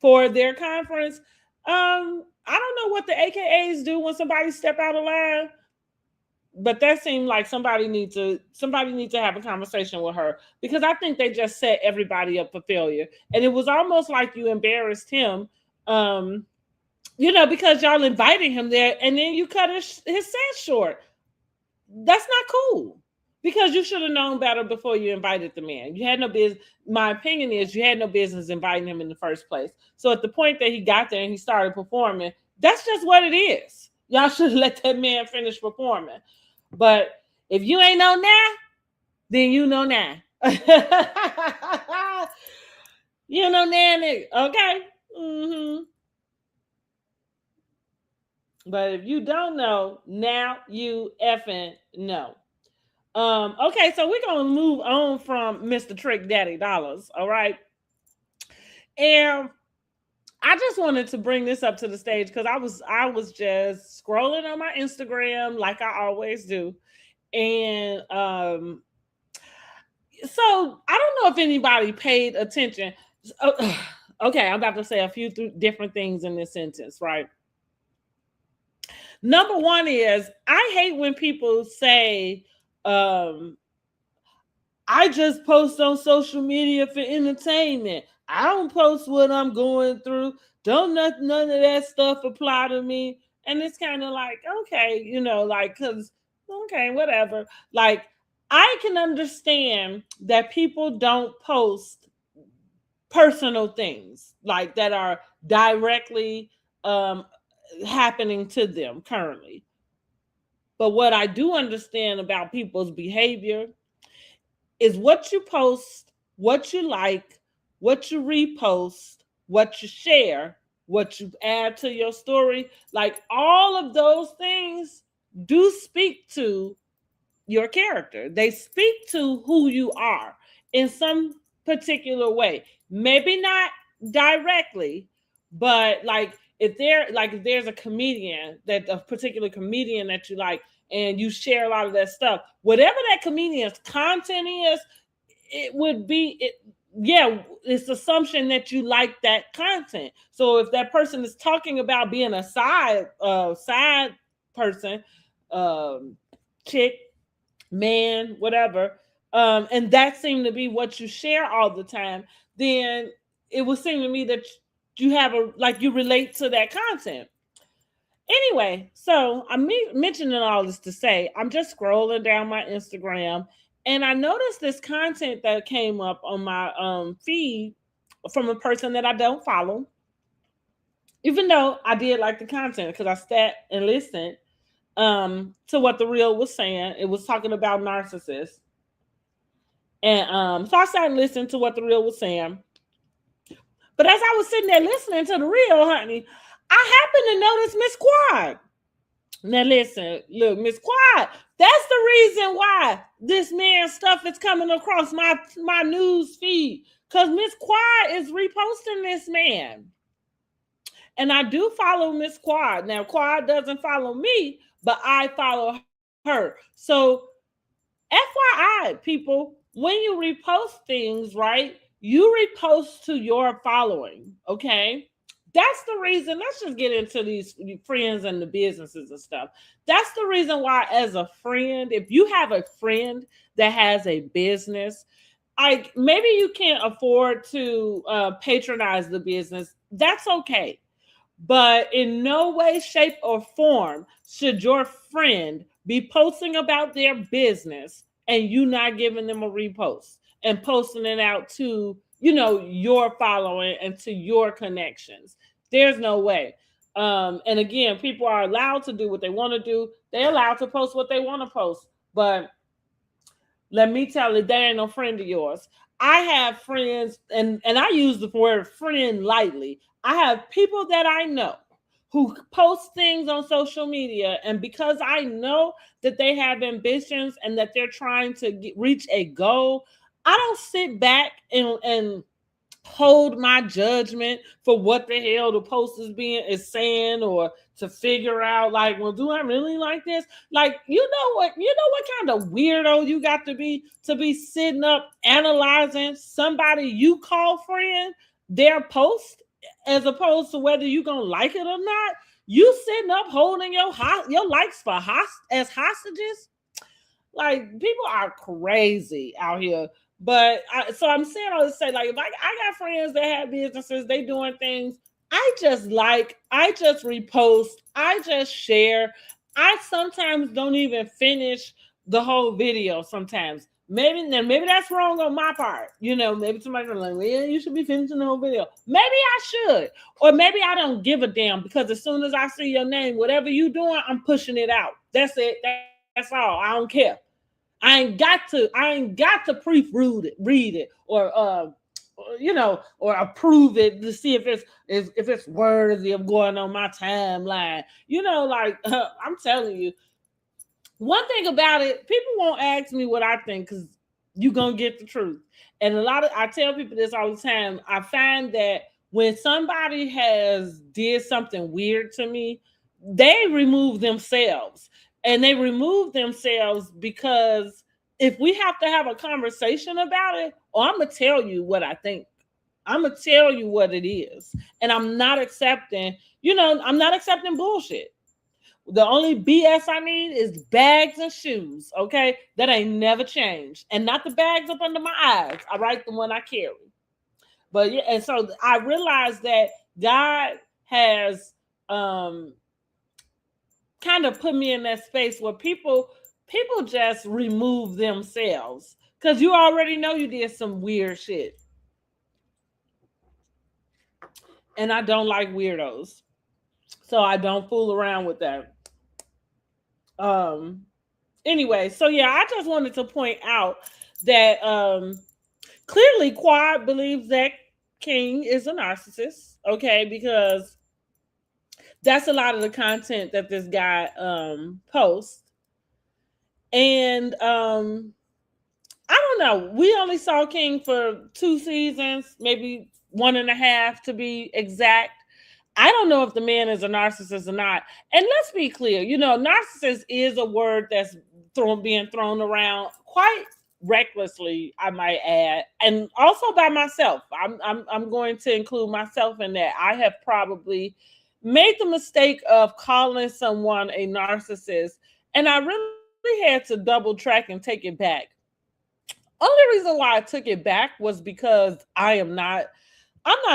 for their conference. I don't know what the AKAs do when somebody step out of line, but that seemed like somebody needs to have a conversation with her, because I think they just set everybody up for failure. And it was almost like you embarrassed him, because y'all invited him there and then you cut his set short. That's not cool, because you should have known better before you invited the man. You had no business. My opinion is you had no business inviting him in the first place. So at the point that he got there and he started performing, that's just what it is. Y'all should have let that man finish performing. But if you ain't know now, then you know now. You know now, nigga. Okay. Mm-hmm. But if you don't know, now you effing know. Okay, so we're gonna move on from Mr. Trick Daddy Dollars, all right? And I just wanted to bring this up to the stage because I was just scrolling on my Instagram like I always do. And so I don't know if anybody paid attention. Okay, I'm about to say a few different things in this sentence, right? Number one is, I hate when people say, I just post on social media for entertainment. I don't post what I'm going through. None of that stuff apply to me. And it's kind of like, okay, because, okay, whatever. Like, I can understand that people don't post personal things like that are directly happening to them currently. But what I do understand about people's behavior is what you post, what you like, what you repost, what you share, what you add to your story. Like, all of those things do speak to your character. They speak to who you are in some particular way. Maybe not directly, but if there's a particular comedian that you like and you share a lot of that stuff, whatever that comedian's content is, it's assumption that you like that content. So if that person is talking about being a side person, chick, man, whatever, and that seemed to be what you share all the time, then it would seem to me that you you relate to that content. Anyway, so I'm mentioning all this to say, I'm just scrolling down my Instagram and I noticed this content that came up on my feed from a person that I don't follow, even though I did like the content because I sat and listened to what the reel was saying. It was talking about narcissists. And so I sat and listened to what the reel was saying. But as I was sitting there listening to the reel, honey, I happened to notice Miss Quad. Now listen, look, Miss Quad, that's the reason why this man's stuff is coming across my news feed. Because Miss Quad is reposting this man. And I do follow Miss Quad. Now, Quad doesn't follow me, but I follow her. So, FYI, people, when you repost things, right, you repost to your following, okay? That's the reason. Let's just get into these friends and the businesses and stuff. That's the reason why, as a friend, if you have a friend that has a business, maybe you can't afford to patronize the business. That's okay. But in no way, shape, or form should your friend be posting about their business and you not giving them a repost and posting it out to, your following and to your connections. There's no way. And again, people are allowed to do what they want to do. They're allowed to post what they want to post. But let me tell you, they ain't no friend of yours. I have friends, and I use the word friend lightly. I have people that I know who post things on social media, and because I know that they have ambitions and that they're trying to reach a goal, I don't sit back and hold my judgment for what the hell the post is saying, or to figure out well, do I really like this? You know what kind of weirdo you got to be sitting up analyzing somebody you call friend, their post as opposed to whether you're gonna like it or not. You sitting up holding your likes for as hostages. Like, people are crazy out here. But so I'm saying all to say, like, if I got friends that have businesses, they doing things. I just repost, I just share. I sometimes don't even finish the whole video. Sometimes maybe that's wrong on my part. Maybe somebody's like, well, you should be finishing the whole video. Maybe I should, or maybe I don't give a damn, because as soon as I see your name, whatever you doing, I'm pushing it out. That's it. That's all. I don't care. I ain't got to read it or or approve it to see if it's worthy of going on my timeline. I'm telling you, one thing about it, people won't ask me what I think, because you're gonna get the truth. And I tell people this all the time. I find that when somebody has did something weird to me, they remove themselves. And they remove themselves because if we have to have a conversation about it, I'm going to tell you what I think. I'm going to tell you what it is. And I'm not accepting bullshit. The only BS I need is bags and shoes, okay? That ain't never changed. And not the bags up under my eyes. I write the one I carry. But yeah, and so I realized that God has kind of put me in that space where people just remove themselves, because you already know you did some weird shit. And I don't like weirdos, so I don't fool around with that. Anyway, so yeah, I just wanted to point out that clearly Quad believes that King is a narcissist, okay, because that's a lot of the content that this guy posts. And I don't know. We only saw King for 2 seasons, maybe 1.5 to be exact. I don't know if the man is a narcissist or not. And let's be clear, narcissist is a word that's being thrown around quite recklessly, I might add, and also by myself. I'm going to include myself in that. I have probably made the mistake of calling someone a narcissist, and I really had to double track and take it back. Only reason why I took it back was because I'm not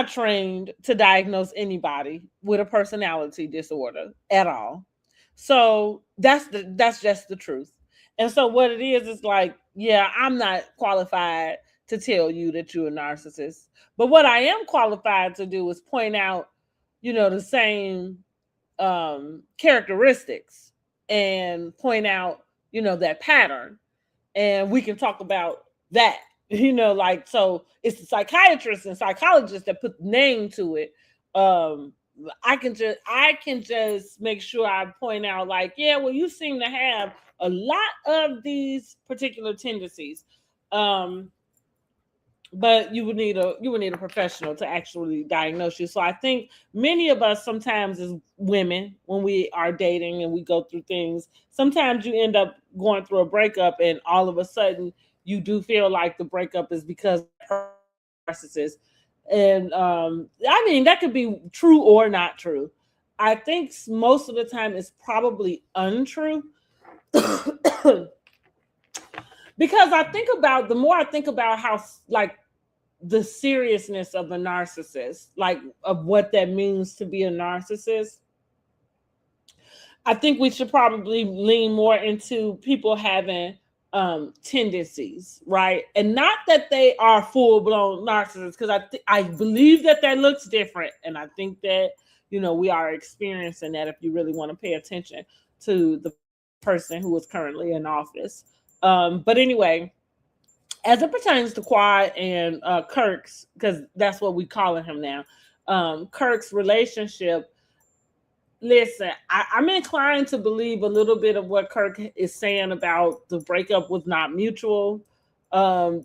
trained to diagnose anybody with a personality disorder at all. So that's just the truth. And so what it is like, yeah, I'm not qualified to tell you that you're a narcissist. But what I am qualified to do is point out, the same characteristics, and point out, that pattern. And we can talk about that, so it's the psychiatrists and psychologists that put the name to it. I can just make sure I point out, like, yeah, well, you seem to have a lot of these particular tendencies. But you would need a professional to actually diagnose you. So I think many of us sometimes as women, when we are dating and we go through things, sometimes you end up going through a breakup, and all of a sudden you do feel like the breakup is because of narcissist. And I mean, that could be true or not true. I think most of the time it's probably untrue. Because the more I think about how, like, the seriousness of a narcissist, like, of what that means to be a narcissist, I think we should probably lean more into people having tendencies, right? And not that they are full-blown narcissists, because I believe that looks different. And I think that, we are experiencing that if you really want to pay attention to the person who is currently in office. But anyway, as it pertains to Quad and Kirk's, because that's what we calling him now, Kirk's relationship, listen, I'm inclined to believe a little bit of what Kirk is saying about the breakup was not mutual. I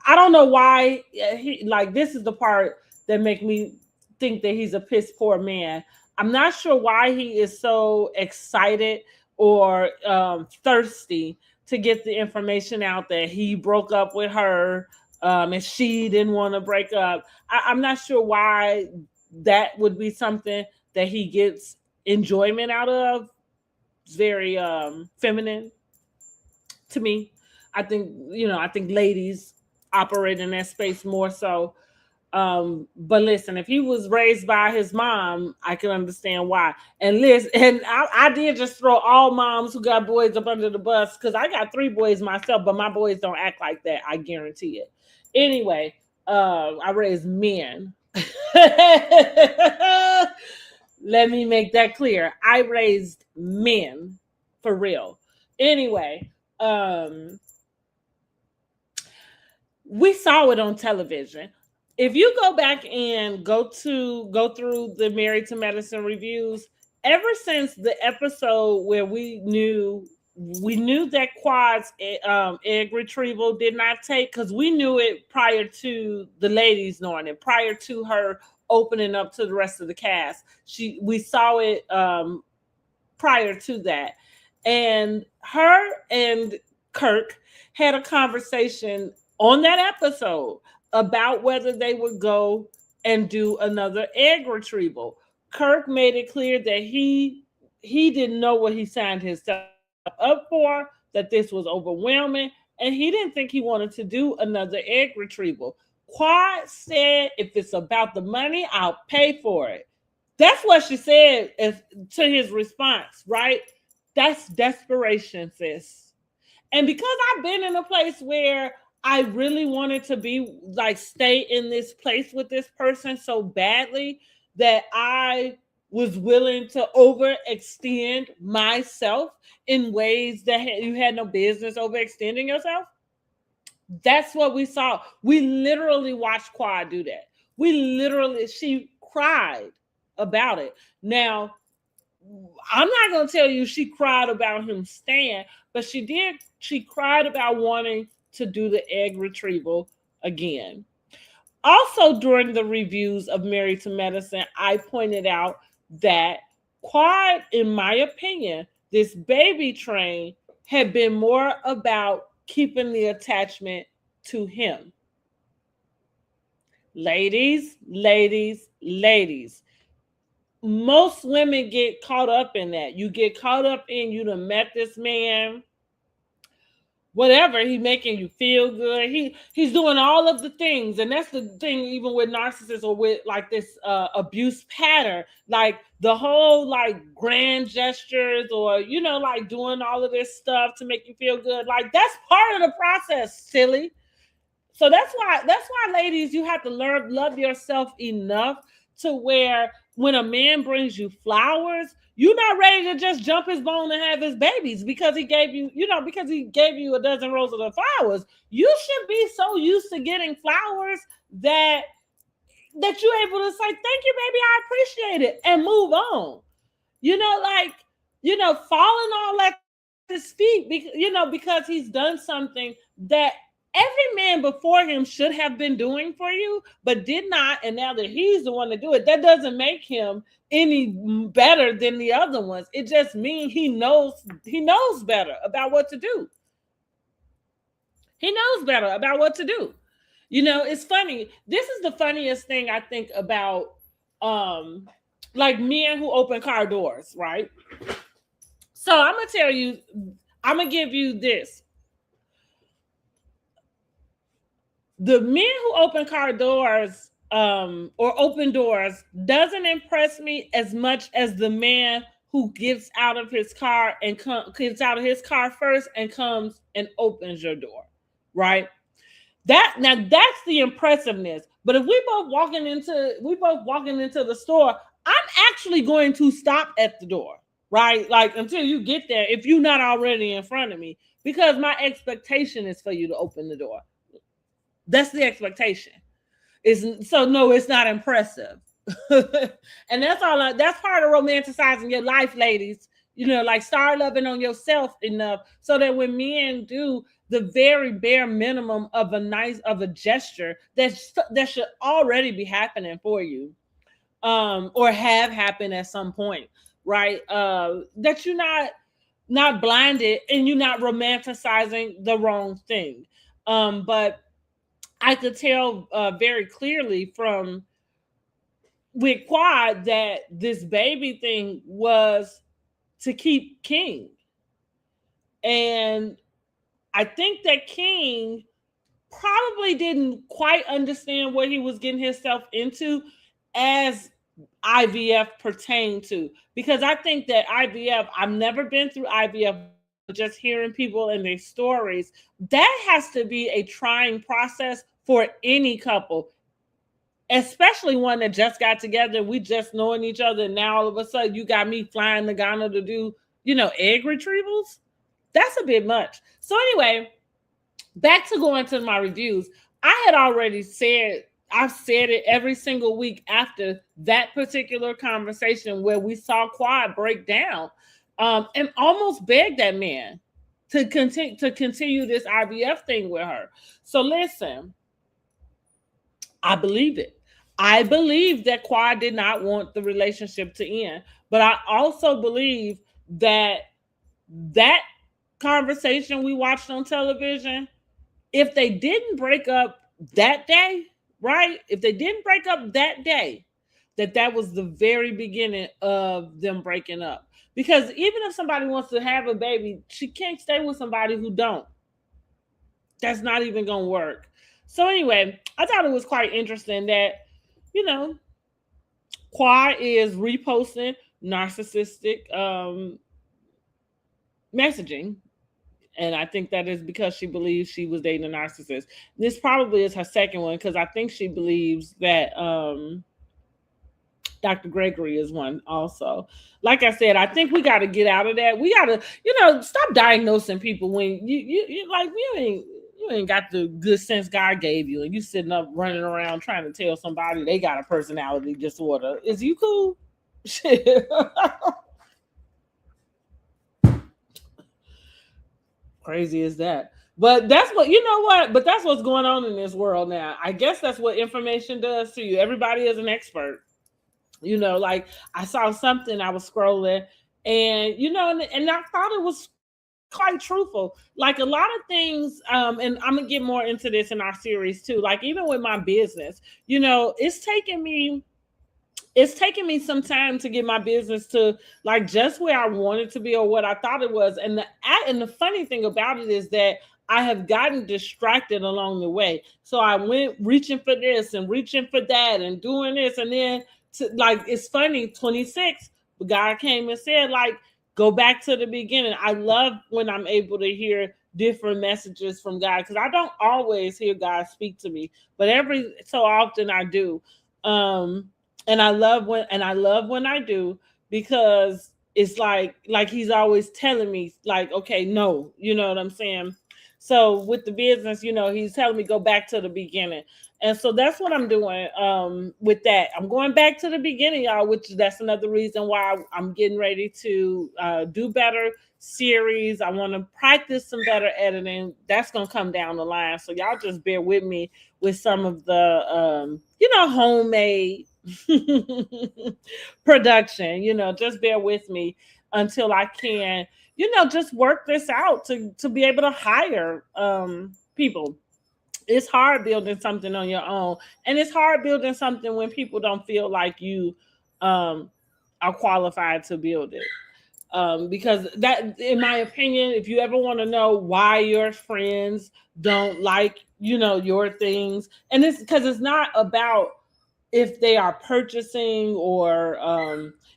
don't know why. This is the part that make me think that he's a piss poor man. I'm not sure why he is so excited or thirsty to get the information out that he broke up with her and she didn't want to break up. I'm not sure why that would be something that he gets enjoyment out of. It's very feminine to me. I think, I think ladies operate in that space more so. But listen, if he was raised by his mom, I can understand why. And listen, and I did just throw all moms who got boys up under the bus, because I got 3 boys myself, but my boys don't act like that. I guarantee it. Anyway, I raised men. Let me make that clear. I raised men for real. Anyway, we saw it on television. If you go back and go through the Married to Medicine reviews, ever since the episode where we knew that Quad's egg retrieval did not take, because we knew it prior to the ladies knowing it, prior to her opening up to the rest of the cast. We saw it prior to that. And her and Kirk had a conversation on that episode about whether they would go and do another egg retrieval. Kirk made it clear that he didn't know what he signed himself up for, that this was overwhelming, and he didn't think he wanted to do another egg retrieval. Quad said, if it's about the money, I'll pay for it. That's what she said to his response, right? That's desperation, sis. And because I've been in a place where I really wanted to be like, stay in this place with this person so badly that I was willing to overextend myself in ways that you had no business overextending yourself. That's what we saw. We literally watched Quad do that. She cried about it. Now, I'm not going to tell you she cried about him staying, but she cried about wanting to do the egg retrieval again. Also, during the reviews of Married to Medicine, I pointed out that Quad, in my opinion, this baby train had been more about keeping the attachment to him. Ladies. Most women get caught up in that. You get caught up in, you done met this man, whatever, he making you feel good. He's doing all of the things. And that's the thing, even with narcissists or with like this abuse pattern, like the whole like grand gestures or, like doing all of this stuff to make you feel good. Like that's part of the process, silly. So that's why, ladies, you have to love yourself enough to where when a man brings you flowers, you're not ready to just jump his bone and have his babies because he gave you, a dozen roses of flowers. You should be so used to getting flowers that you're able to say, thank you, baby, I appreciate it, and move on. Falling all at his feet, because he's done something that every man before him should have been doing for you, but did not. And now that he's the one to do it, that doesn't make him any better than the other ones. It just means he knows better about what to do. He knows better about what to do. It's funny. This is the funniest thing I think about, like men who open car doors, right? So I'm going to give you this. The men who open car doors or open doors doesn't impress me as much as the man who gets out of his car gets out of his car first and comes and opens your door, right? That's the impressiveness. But if we both walking into the store, I'm actually going to stop at the door, right? Like until you get there, if you're not already in front of me, because my expectation is for you to open the door. That's the expectation. No, it's not impressive. And that's part of romanticizing your life, ladies. Like start loving on yourself enough so that when men do the very bare minimum of a gesture that should already be happening for you, or have happened at some point, right? That you're not blinded and you're not romanticizing the wrong thing. But I could tell very clearly from with Quad that this baby thing was to keep King. And I think that King probably didn't quite understand what he was getting himself into as IVF pertained to. Because I think that IVF, I've never been through IVF, just hearing people and their stories, that has to be a trying process for any couple, especially one that just got together. We just knowing each other. And now all of a sudden you got me flying to Ghana to do, egg retrievals. That's a bit much. So anyway, back to going to my reviews. I had already said, I've said it every single week after that particular conversation where we saw Quad break down, and almost begged that man to continue this IVF thing with her. So listen, I believe it. I believe that Quad did not want the relationship to end, but I also believe that that conversation we watched on television, if they didn't break up that day, right? If they didn't break up that day, that was the very beginning of them breaking up. Because even if somebody wants to have a baby, she can't stay with somebody who don't. That's not even going to work. So anyway, I thought it was quite interesting that, Quad is reposting narcissistic messaging. And I think that is because she believes she was dating a narcissist. This probably is her second one because I think she believes that Dr. Gregory is one also. Like I said, I think we got to get out of that. We got to, stop diagnosing people when you ain't got the good sense God gave you, and you sitting up running around trying to tell somebody they got a personality disorder. Is you cool? Shit. Crazy as that. But that's but that's what's going on in this world now. I guess that's what information does to you. Everybody is an expert. Like I saw something, I was scrolling, and and I thought it was quite truthful. Like a lot of things, and I'm gonna get more into this in our series too. Like even with my business, it's taking me some time to get my business to like just where I wanted to be or what I thought it was. And the funny thing about it is that I have gotten distracted along the way. So I went reaching for this and reaching for that and doing this. And then it's funny, 26, God came and said, like, go back to the beginning. I love when I'm able to hear different messages from God because I don't always hear God speak to me, but every so often I do. And I love when I do because it's like he's always telling me like, okay, no, you know what I'm saying? So with the business, he's telling me go back to the beginning. And so that's what I'm doing with that. I'm going back to the beginning, y'all, which that's another reason why I'm getting ready to do better series. I want to practice some better editing. That's going to come down the line. So y'all just bear with me with some of the, homemade production, just bear with me until I can, just work this out to be able to hire people. It's hard building something on your own, and it's hard building something when people don't feel like you are qualified to build it. Because that, in my opinion, if you ever want to know why your friends don't like, your things, and it's because it's not about if they are purchasing or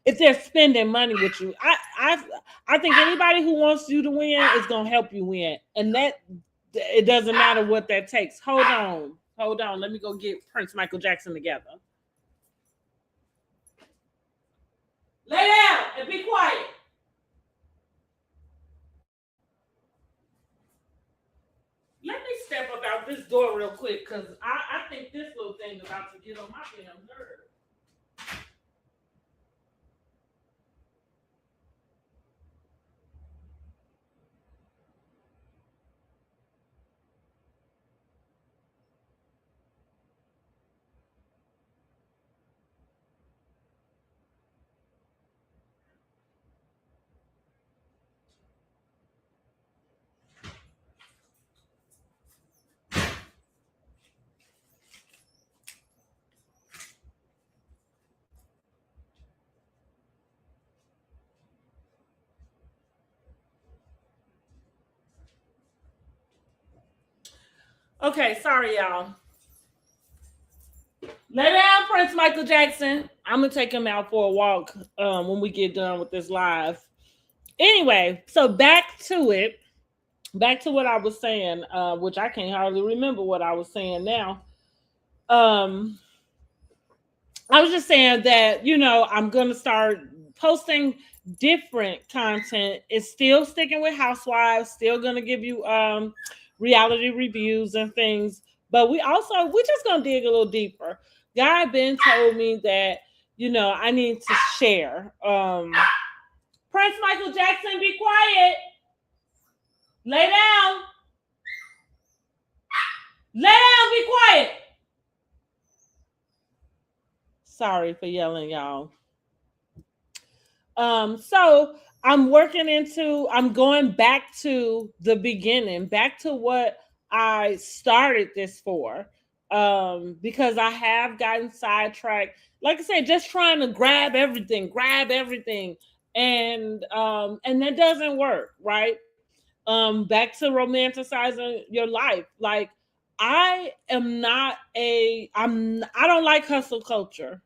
if they're spending money with you. I think anybody who wants you to win is gonna help you win, and that it doesn't matter what that takes. Hold on. Let me go get Prince Michael Jackson together. Lay down and be quiet. Let me step up out this door real quick because I think this little thing about to get on my damn nerves. Okay, sorry, y'all. Lay down, Prince Michael Jackson. I'm gonna take him out for a walk when we get done with this live. Anyway, so back to it. Back to what I was saying, which I can't hardly remember what I was saying now. I was just saying that, I'm gonna start posting different content. It's still sticking with Housewives, still gonna give you reality reviews and things, but we're just gonna dig a little deeper. God Ben told me that, I need to share. Prince Michael Jackson, be quiet. Lay down. Lay down, be quiet. Sorry for yelling, y'all. So I'm going back to the beginning, back to what I started this for. Because I have gotten sidetracked. Like I said, just trying to grab everything. And that doesn't work, right? Back to romanticizing your life. Like, I don't like hustle culture.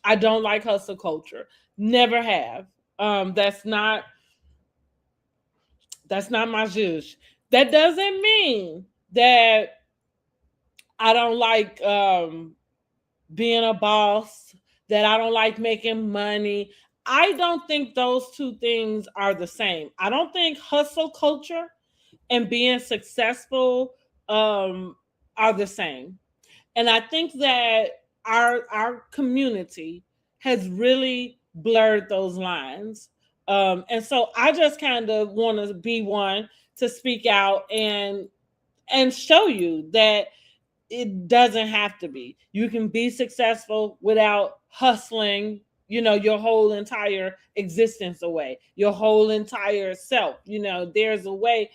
I don't like hustle culture. Never have. That's not my zhuzh. That doesn't mean that I don't like being a boss, that I don't like making money. I don't think those two things are the same. I don't think hustle culture and being successful are the same. And I think that our community has really blurred those lines. And so I just kind of want to be one to speak out and show you that it doesn't have to be. You can be successful without hustling, your whole entire existence away, your whole entire self. There's a way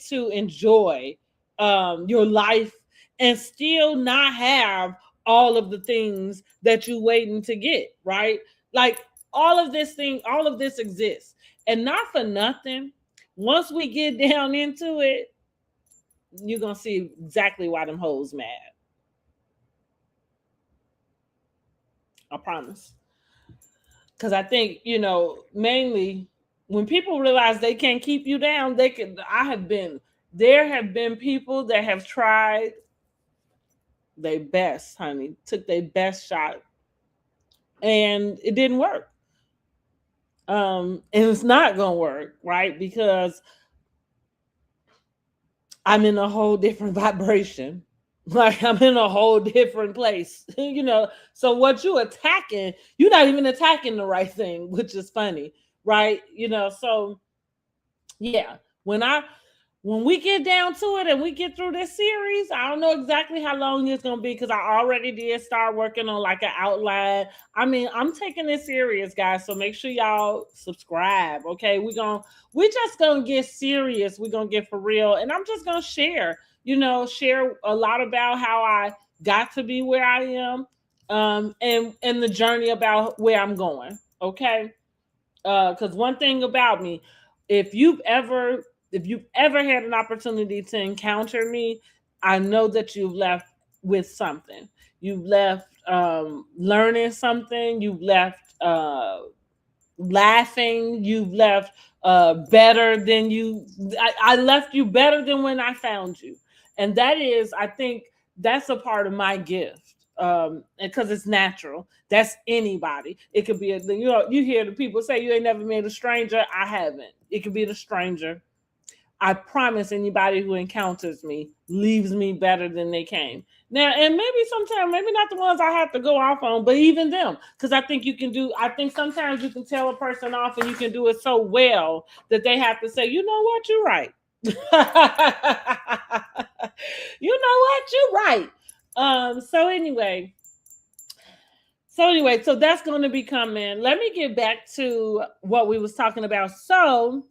to enjoy your life and still not have all of the things that you're waiting to get, right? Like, all of this exists. And not for nothing, once we get down into it, you're going to see exactly why them hoes mad. I promise. Because I think, mainly when people realize they can't keep you down, there have been people that have tried their best, honey, took their best shot, and it didn't work. And it's not going to work, right? Because I'm in a whole different vibration. Like, I'm in a whole different place, So what you attacking, you're not even attacking the right thing, which is funny, right? So yeah, when we get down to it and we get through this series, I don't know exactly how long it's going to be, because I already did start working on like an outline. I mean, I'm taking this serious, guys. So make sure y'all subscribe. Okay. We just going to get serious. We're going to get for real. And I'm just going to share a lot about how I got to be where I am, and the journey about where I'm going. Okay. Because one thing about me, if you've ever had an opportunity to encounter me, I know that you've left with something. You've left learning something. You've left laughing. You've left better than you. I left you better than when I found you. And that is, I think that's a part of my gift. Because it's natural. That's anybody. It could be you hear the people say you ain't never met a stranger. I haven't. It could be the stranger. I promise anybody who encounters me leaves me better than they came. Now, and maybe not the ones I have to go off on, but even them. Because I think sometimes you can tell a person off, and you can do it so well that they have to say, you know what, you're right. You know what, you're right. So anyway, so that's going to be coming. Let me get back to what we was talking about. So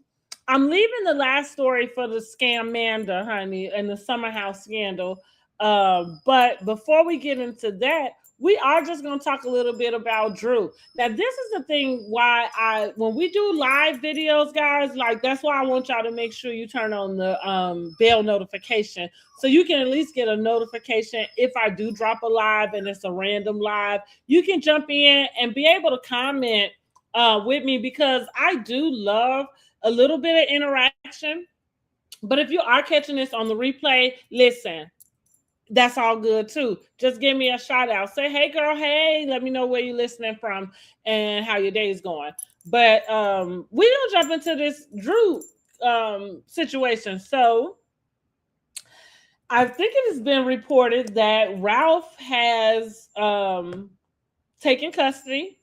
I'm leaving the last story for the Scamanda, honey, and the Summerhouse scandal. But before we get into that, we are just going to talk a little bit about Drew. Now, this is the thing why when we do live videos, guys, like that's why I want y'all to make sure you turn on the bell notification so you can at least get a notification if I do drop a live and it's a random live. You can jump in and be able to comment with me because I do love a little bit of interaction. But if you are catching this on the replay, listen, that's all good too. Just give me a shout out. Say, hey girl, hey, let me know where you're listening from and how your day is going. But we don't jump into this Drew situation. So I think it has been reported that Ralph has taken custody.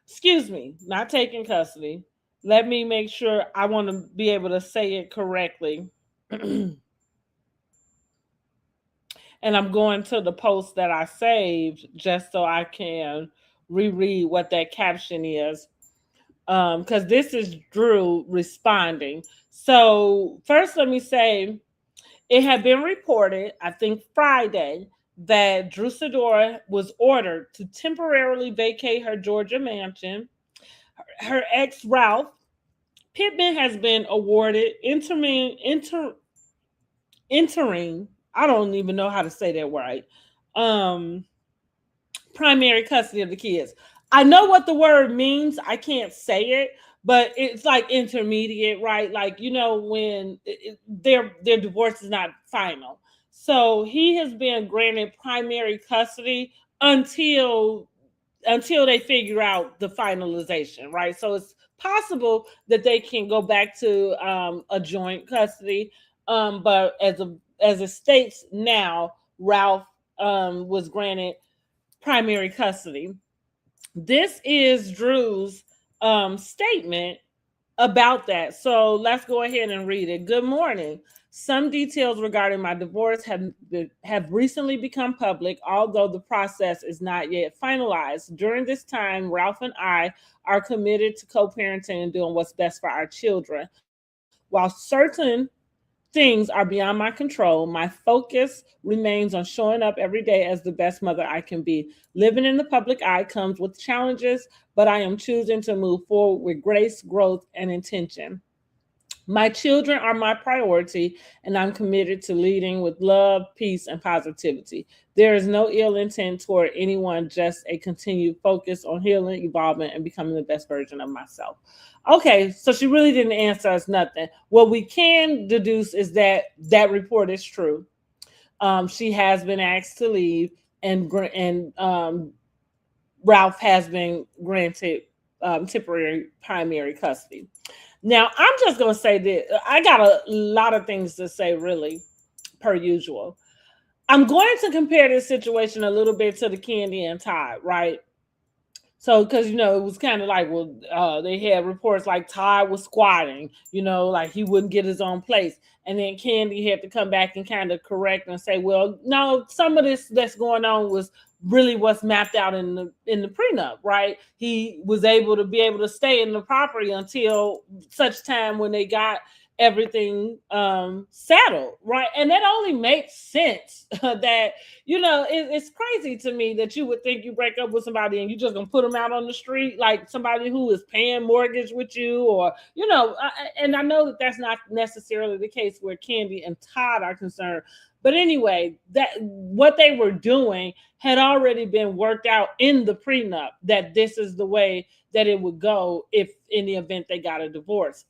Excuse me, not taken custody. Let me make sure. I want to be able to say it correctly. And I'm going to the post that I saved just so I can reread what that caption is. Because this is Drew responding. So first, let me say, it had been reported, I think Friday, that Drew Sidora was ordered to temporarily vacate her Georgia mansion. Her ex, Ralph Pittman, has been awarded interim, I don't even know how to say that right. Primary custody of the kids. I know what the word means. I can't say it, but it's like intermediate, right? Like, you know, when their divorce is not final. So he has been granted primary custody until they figure out the finalization, right? So it's possible that they can go back to a joint custody, but as it states now, Ralph was granted primary custody. This is Drew's statement about that. So let's go ahead and read it. Good morning. Some details regarding my divorce have recently become public, although the process is not yet finalized. During this time, Ralph and I are committed to co-parenting and doing what's best for our children. While certain things are beyond my control, my focus remains on showing up every day as the best mother I can be. Living in the public eye comes with challenges, but I am choosing to move forward with grace, growth, and intention. My children are my priority, and I'm committed to leading with love, peace, and positivity. There is no ill intent toward anyone, just a continued focus on healing, evolving, and becoming the best version of myself. Okay, so she really didn't answer us nothing. What we can deduce is that that report is true. She has been asked to leave, and Ralph has been granted temporary primary custody. Now, I'm just going to say that I got a lot of things to say, really, per usual. I'm going to compare this situation a little bit to the Candy and Todd, right? So, because, you know, it was kind of like, well, they had reports like Todd was squatting, you know, like he wouldn't get his own place. And then Candy had to come back and kind of correct and say, well, no, some of this that's going on was really what's mapped out in the prenup, right? He was able to stay in the property until such time when they got everything settled, right? And that only makes sense that, you know, it's crazy to me that you would think you break up with somebody and you just gonna put them out on the street, like somebody who is paying mortgage with you, or, you know, and I know that that's not necessarily the case where Candy and Todd are concerned. But anyway, that what they were doing had already been worked out in the prenup, that this is the way that it would go if in the event they got a divorce.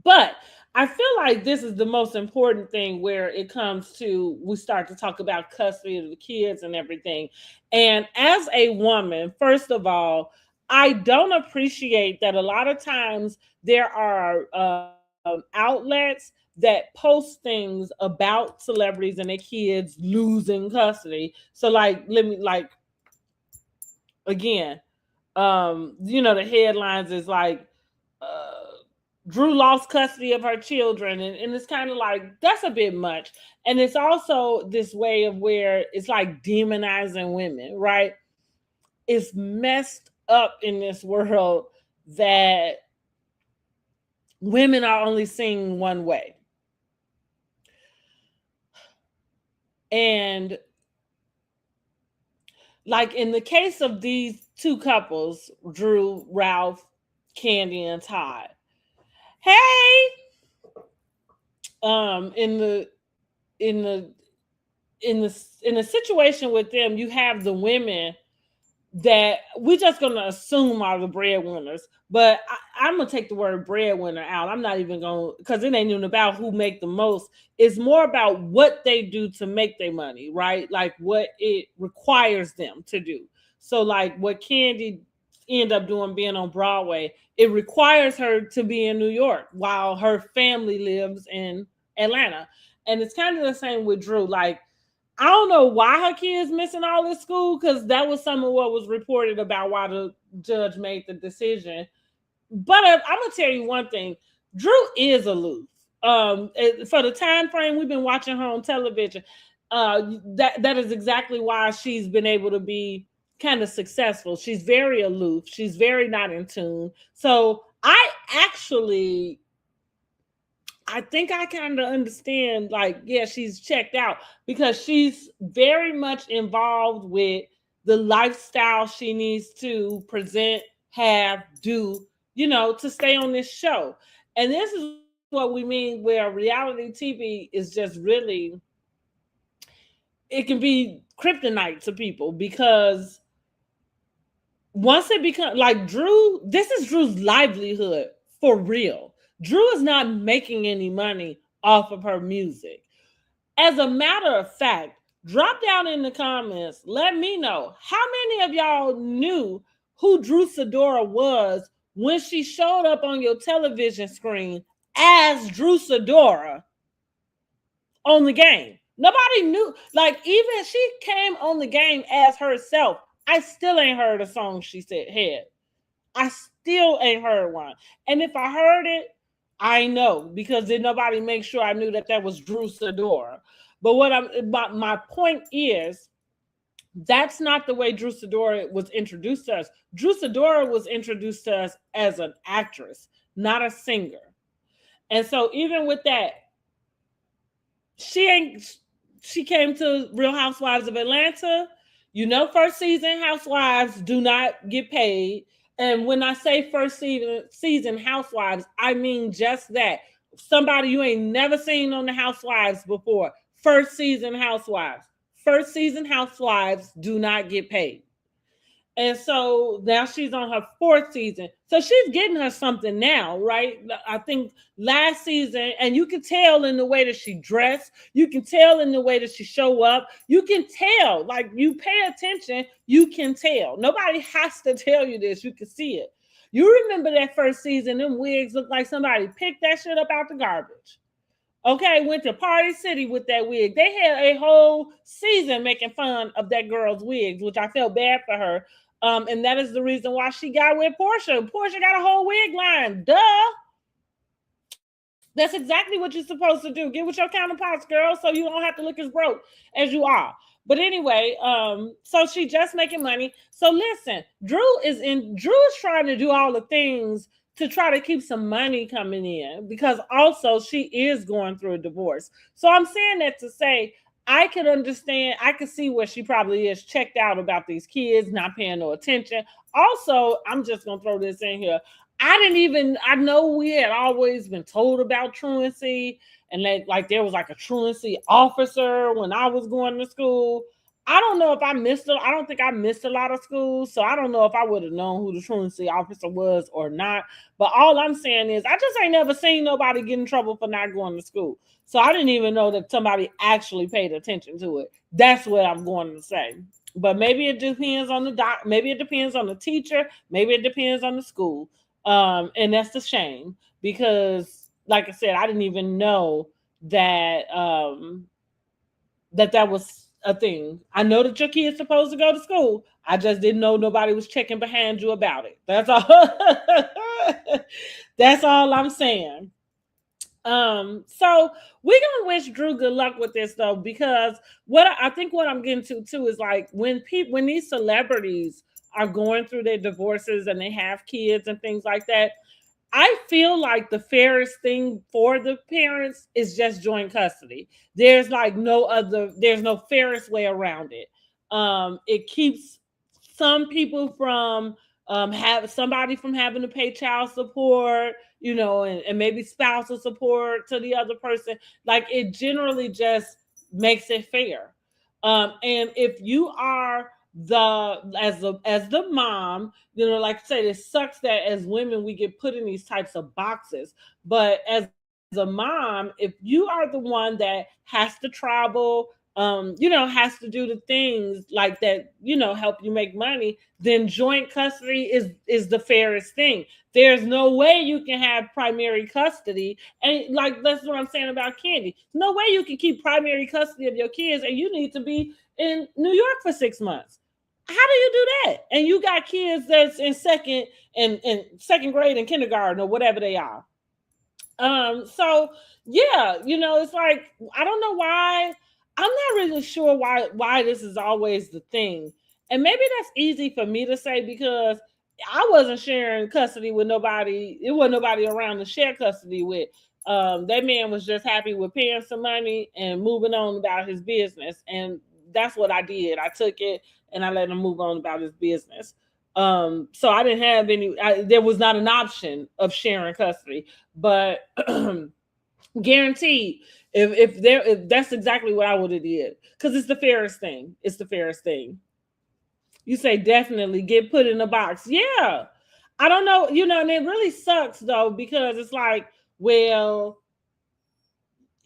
But I feel like this is the most important thing where it comes to, we start to talk about custody of the kids and everything. And as a woman, first of all, I don't appreciate that a lot of times there are outlets that post things about celebrities and their kids losing custody. So like, again, you know, the headlines is like, Drew lost custody of her children, and it's kind of like, that's a bit much. And it's also this way of where it's like demonizing women, right? It's messed up in this world that women are only seen one way. And like in the case of these two couples, Drew, Ralph, Candy, and Todd. Hey, in the in the in the situation with them, you have the women that we're just gonna assume are the breadwinners. But I'm gonna take the word breadwinner out. I'm not even gonna, because it ain't even about who make the most. It's more about what they do to make their money, right? Like what it requires them to do. So like what Candy end up doing being on Broadway, it requires her to be in New York while her family lives in Atlanta. And it's kind of the same with Drew. Like I don't know why her kids missing all this school, because that was some of what was reported about why the judge made the decision. But I'm gonna tell you one thing: Drew is aloof. For the time frame we've been watching her on television, that is exactly why she's been able to be kind of successful. She's very aloof. She's very not in tune. So I think I kind of understand, like, yeah, she's checked out because she's very much involved with the lifestyle she needs to present, have, do, to stay on this show. And this is what we mean where reality TV is just really, it can be kryptonite to people because once it becomes like Drew, this is Drew's livelihood for real. Drew is not making any money off of her music. As a matter of fact, drop down in the comments. Let me know how many of y'all knew who Drew Sidora was when she showed up on your television screen as Drew Sidora on the game. Nobody knew. Like, even she came on the game as herself. I still ain't heard a song she said had. I still ain't heard one. And if I heard it, I know, because did nobody make sure I knew that was Drew Sidora. But my point is, that's not the way Drew Sidora was introduced to us. Drew Sidora was introduced to us as an actress, not a singer. And so even with that, she came to Real Housewives of Atlanta. First season Housewives do not get paid. And when I say first season Housewives, I mean just that. Somebody you ain't never seen on the Housewives before. First season Housewives. First season Housewives do not get paid. And so now she's on her fourth season. So she's getting her something now, right? I think last season, and you can tell in the way that she dressed, you can tell in the way that she show up, you can tell, like, you pay attention, you can tell. Nobody has to tell you this, you can see it. You remember that first season, them wigs looked like somebody picked that shit up out the garbage. Okay, went to Party City with that wig. They had a whole season making fun of that girl's wigs, which I felt bad for her. And that is the reason why she got with Portia. Portia got a whole wig line. Duh. That's exactly what you're supposed to do. Get with your counterparts, girl, so you don't have to look as broke as you are. But anyway, so she just making money. So listen, Drew is trying to do all the things to try to keep some money coming in, because also she is going through a divorce. So I'm saying that to say, I can understand, I can see where she probably is checked out about these kids, not paying no attention. Also, I'm just going to throw this in here. I know we had always been told about truancy, and that like there was like a truancy officer when I was going to school. I don't know if I don't think I missed a lot of schools, so I don't know if I would have known who the truancy officer was or not. But all I'm saying is I just ain't never seen nobody get in trouble for not going to school. So I didn't even know that somebody actually paid attention to it. That's what I'm going to say. But maybe it depends on maybe it depends on the teacher, maybe it depends on the school. And that's a shame, because like I said, I didn't even know that that was a thing. I know that your kid's supposed to go to school. I just didn't know nobody was checking behind you about it. That's all. That's all I'm saying. So we're gonna wish Drew good luck with this though, because what I'm getting to too is like when these celebrities are going through their divorces and they have kids and things like that, I feel like the fairest thing for the parents is just joint custody. There's no fairest way around it. It keeps some people from have somebody from having to pay child support, you know, and maybe spousal support to the other person. Like it generally just makes it fair. And if you are as the mom, you know, like I said, it sucks that as women we get put in these types of boxes. But as a mom, if you are the one that has to travel, you know, has to do the things like that, you know, help you make money, then joint custody is the fairest thing. There's no way you can have primary custody, and like that's what I'm saying about Candy. No way you can keep primary custody of your kids, and you need to be in New York for 6 months. How do you do that? And you got kids that's in second grade and kindergarten or whatever they are. So yeah, you know, it's like I don't know why. I'm not really sure why this is always the thing. And maybe that's easy for me to say because I wasn't sharing custody with nobody. It wasn't nobody around to share custody with. That man was just happy with paying some money and moving on about his business. And that's what I did. I took it and I let him move on about his business. So I didn't have there was not an option of sharing custody, but guaranteed, if that's exactly what I would have did, because it's the fairest thing. It's the fairest thing. You say definitely get put in a box. Yeah. I don't know, you know, and it really sucks though, because it's like, well,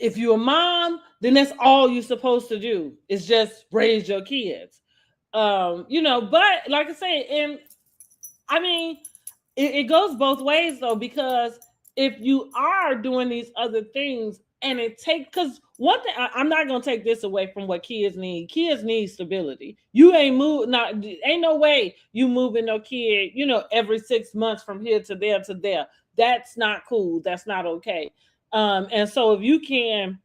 if you're a mom, then that's all you're supposed to do is just raise your kids. You know, but like I say, and I mean, it goes both ways though, because if you are doing these other things and it takes, because one thing, I'm not gonna take this away from what kids need. Kids need stability. You ain't ain't no way you moving no kid, you know, every 6 months from here to there to there. That's not cool. That's not okay. And so if you can,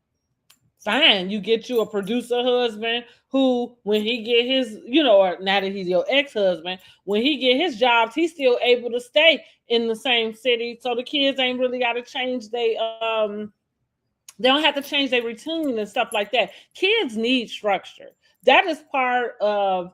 fine, you get you a producer husband who, when he get his, you know, or now that he's your ex-husband, when he get his jobs, he's still able to stay in the same city. So the kids ain't really got to change they don't have to change their routine and stuff like that. Kids need structure. That is part of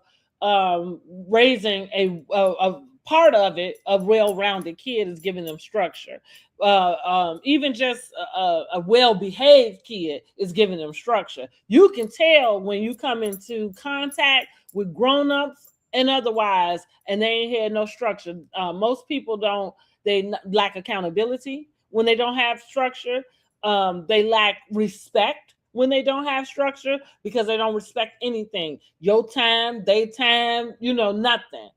raising a part of it. A well-rounded kid is giving them structure. Even just a well-behaved kid is giving them structure. You can tell when you come into contact with grown-ups and otherwise, and they ain't had no structure. Most people don't. They lack accountability when they don't have structure. They lack respect when they don't have structure because they don't respect anything. Your time, they time, you know, nothing.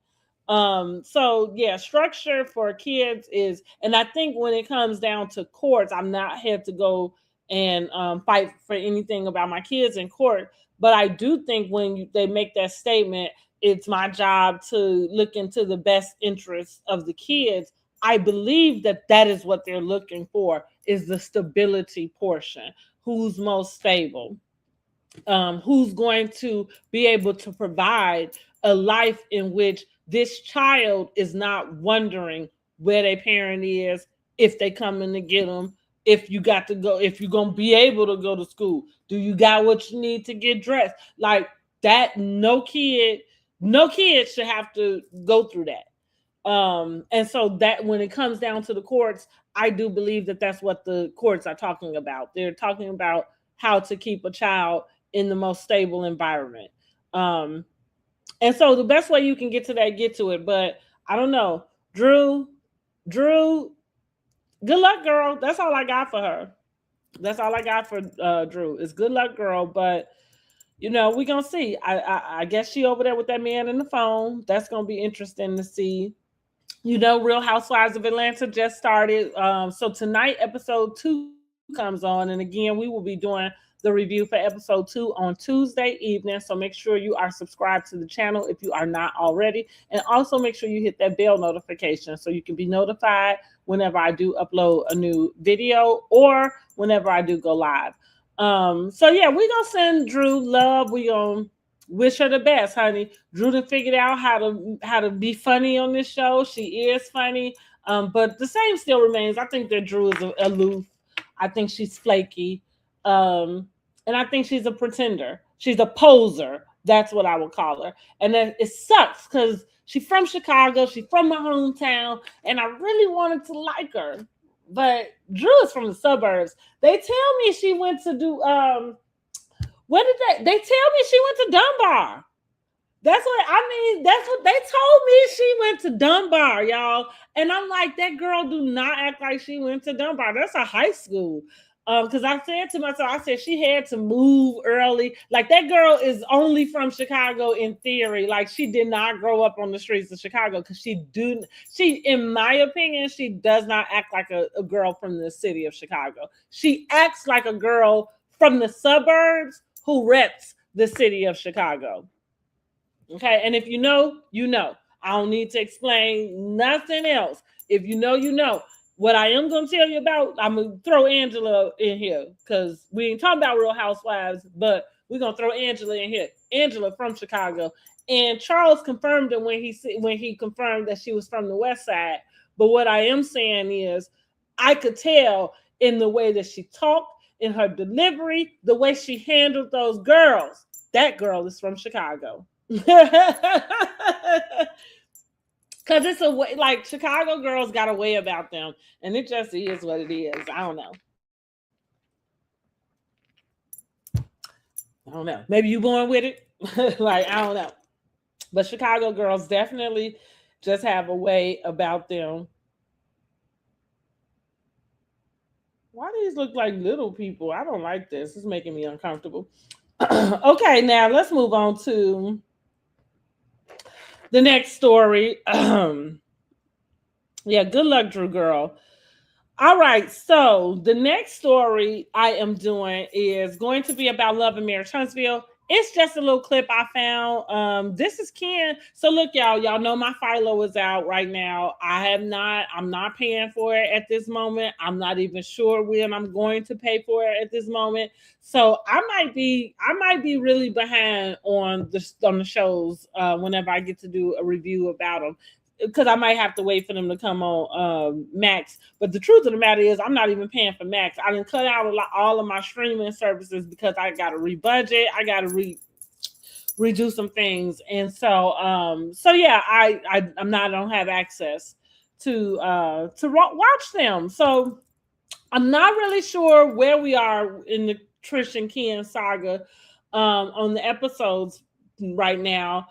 So yeah, structure for kids is, and I think when it comes down to courts, I'm not here to go and fight for anything about my kids in court, but I do think when they make that statement, it's my job to look into the best interests of the kids. I believe that that is what they're looking for, is the stability portion. Who's most stable? Who's going to be able to provide a life in which this child is not wondering where their parent is, if they coming to get them, if you got to go, if you're going to be able to go to school, do you got what you need to get dressed? Like that, no kid should have to go through that. And so that when it comes down to the courts, I do believe that that's what the courts are talking about. They're talking about how to keep a child in the most stable environment. And so the best way you can get to that, get to it. But I don't know. Drew, good luck, girl. That's all I got for her. That's all I got for Drew. Is good luck, girl. But you know, we're gonna see. I guess she over there with that man in the phone. That's gonna be interesting to see. You know, Real Housewives of Atlanta just started. So tonight, episode 2 comes on. And again, we will be doing the review for episode 2 on Tuesday evening. So make sure you are subscribed to the channel if you are not already. And also make sure you hit that bell notification so you can be notified whenever I do upload a new video or whenever I do go live. So yeah, we're going to send Drew love. We're going to wish her the best, honey. Drew done figured out how to be funny on this show. She is funny. But the same still remains. I think that Drew is aloof. I think she's flaky. And I think she's a pretender. She's a poser, That's what I would call her. And then it sucks because she's from Chicago. She's from my hometown. And I really wanted to like her. But Drew is from the suburbs. They tell me she went to do, what did they tell me she went to Dunbar. That's what they told me. She went to Dunbar, y'all. And I'm like, that girl do not act like she went to Dunbar. That's a high school. Because I said to myself, I said she had to move early. Like that girl is only from Chicago in theory. Like she did not grow up on the streets of Chicago because she, in my opinion, she does not act like a girl from the city of Chicago. She acts like a girl from the suburbs who reps the city of Chicago. Okay, and if you know, you know. I don't need to explain nothing else. If you know, you know. What I am going to tell you about, I'm going to throw Angela in here because we ain't talking about Real Housewives, but we're going to throw Angela in here. Angela from Chicago. And Charles confirmed it when he confirmed that she was from the West Side. But what I am saying is I could tell in the way that she talked, in her delivery, the way she handled those girls. That girl is from Chicago. Because it's a way, like Chicago girls got a way about them, and it just is what it is. I don't know. Maybe you born with it. Like, I don't know. But Chicago girls definitely just have a way about them. Why do these look like little people? I don't like this. It's making me uncomfortable. Okay, now let's move on to the next story. Yeah, good luck, Drew girl. All right, so the next story I am doing is going to be about Love and Marriage Huntsville. It's just a little clip I found. This is Ken. So look, y'all know my Philo is out right now. I'm not paying for it at this moment. I'm not even sure when I'm going to pay for it at this moment. So I might be really behind on the shows whenever I get to do a review about them, because I might have to wait for them to come on Max. But the truth of the matter is I'm not even paying for Max. I didn't cut out all of my streaming services because I got to rebudget. I got to redo some things. And so yeah, I don't have access to watch them. So I'm not really sure where we are in the Trish and Ken saga on the episodes right now.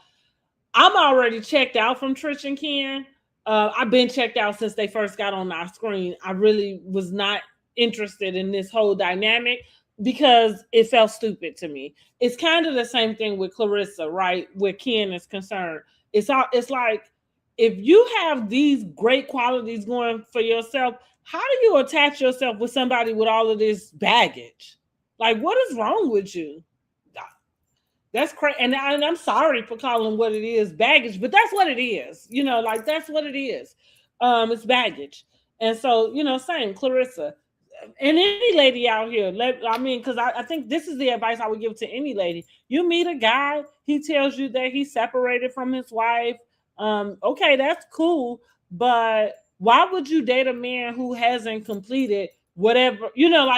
I'm already checked out from Trish and Ken. I've been checked out since they first got on our screen. I really was not interested in this whole dynamic because it felt stupid to me. It's kind of the same thing with Clarissa, right? Where Ken is concerned. It's like, if you have these great qualities going for yourself, how do you attach yourself with somebody with all of this baggage? Like, what is wrong with you? That's crazy. And I'm sorry for calling what it is baggage, but that's what it is. Like that's what it is. It's baggage. And so, same Clarissa and any lady out here. Because I think this is the advice I would give to any lady. You meet a guy, he tells you that he's separated from his wife. Okay, that's cool. But why would you date a man who hasn't completed whatever,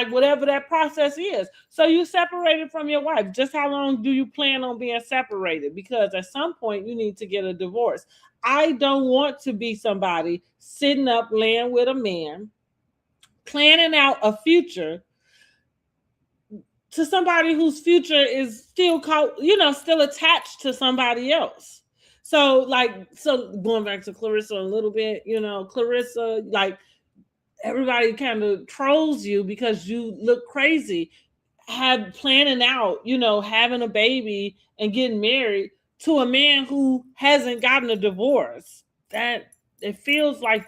whatever that process is? So you separated from your wife. Just how long do you plan on being separated? Because at some point you need to get a divorce. I don't want to be somebody sitting up laying with a man, planning out a future to somebody whose future is still still attached to somebody else. So going back to Clarissa a little bit, Clarissa, like, everybody kind of trolls you because you look crazy, planning out, having a baby and getting married to a man who hasn't gotten a divorce. That it feels like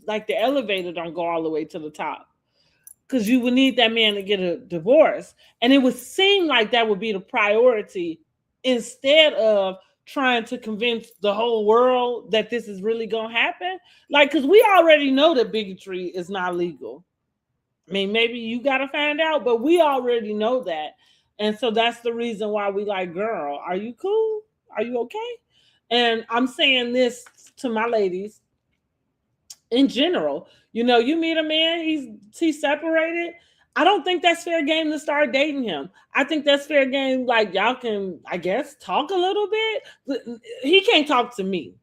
the elevator don't go all the way to the top, because you would need that man to get a divorce. And it would seem like that would be the priority instead of trying to convince the whole world that this is really going to happen. Like, because we already know that bigotry is not legal. I mean, maybe you got to find out, but we already know that. And so that's the reason why we like, girl, are you cool? Are you okay? And I'm saying this to my ladies in general. You meet a man, he's separated. I don't think that's fair game to start dating him. I think that's fair game. Like y'all can, I guess, talk a little bit. But he can't talk to me.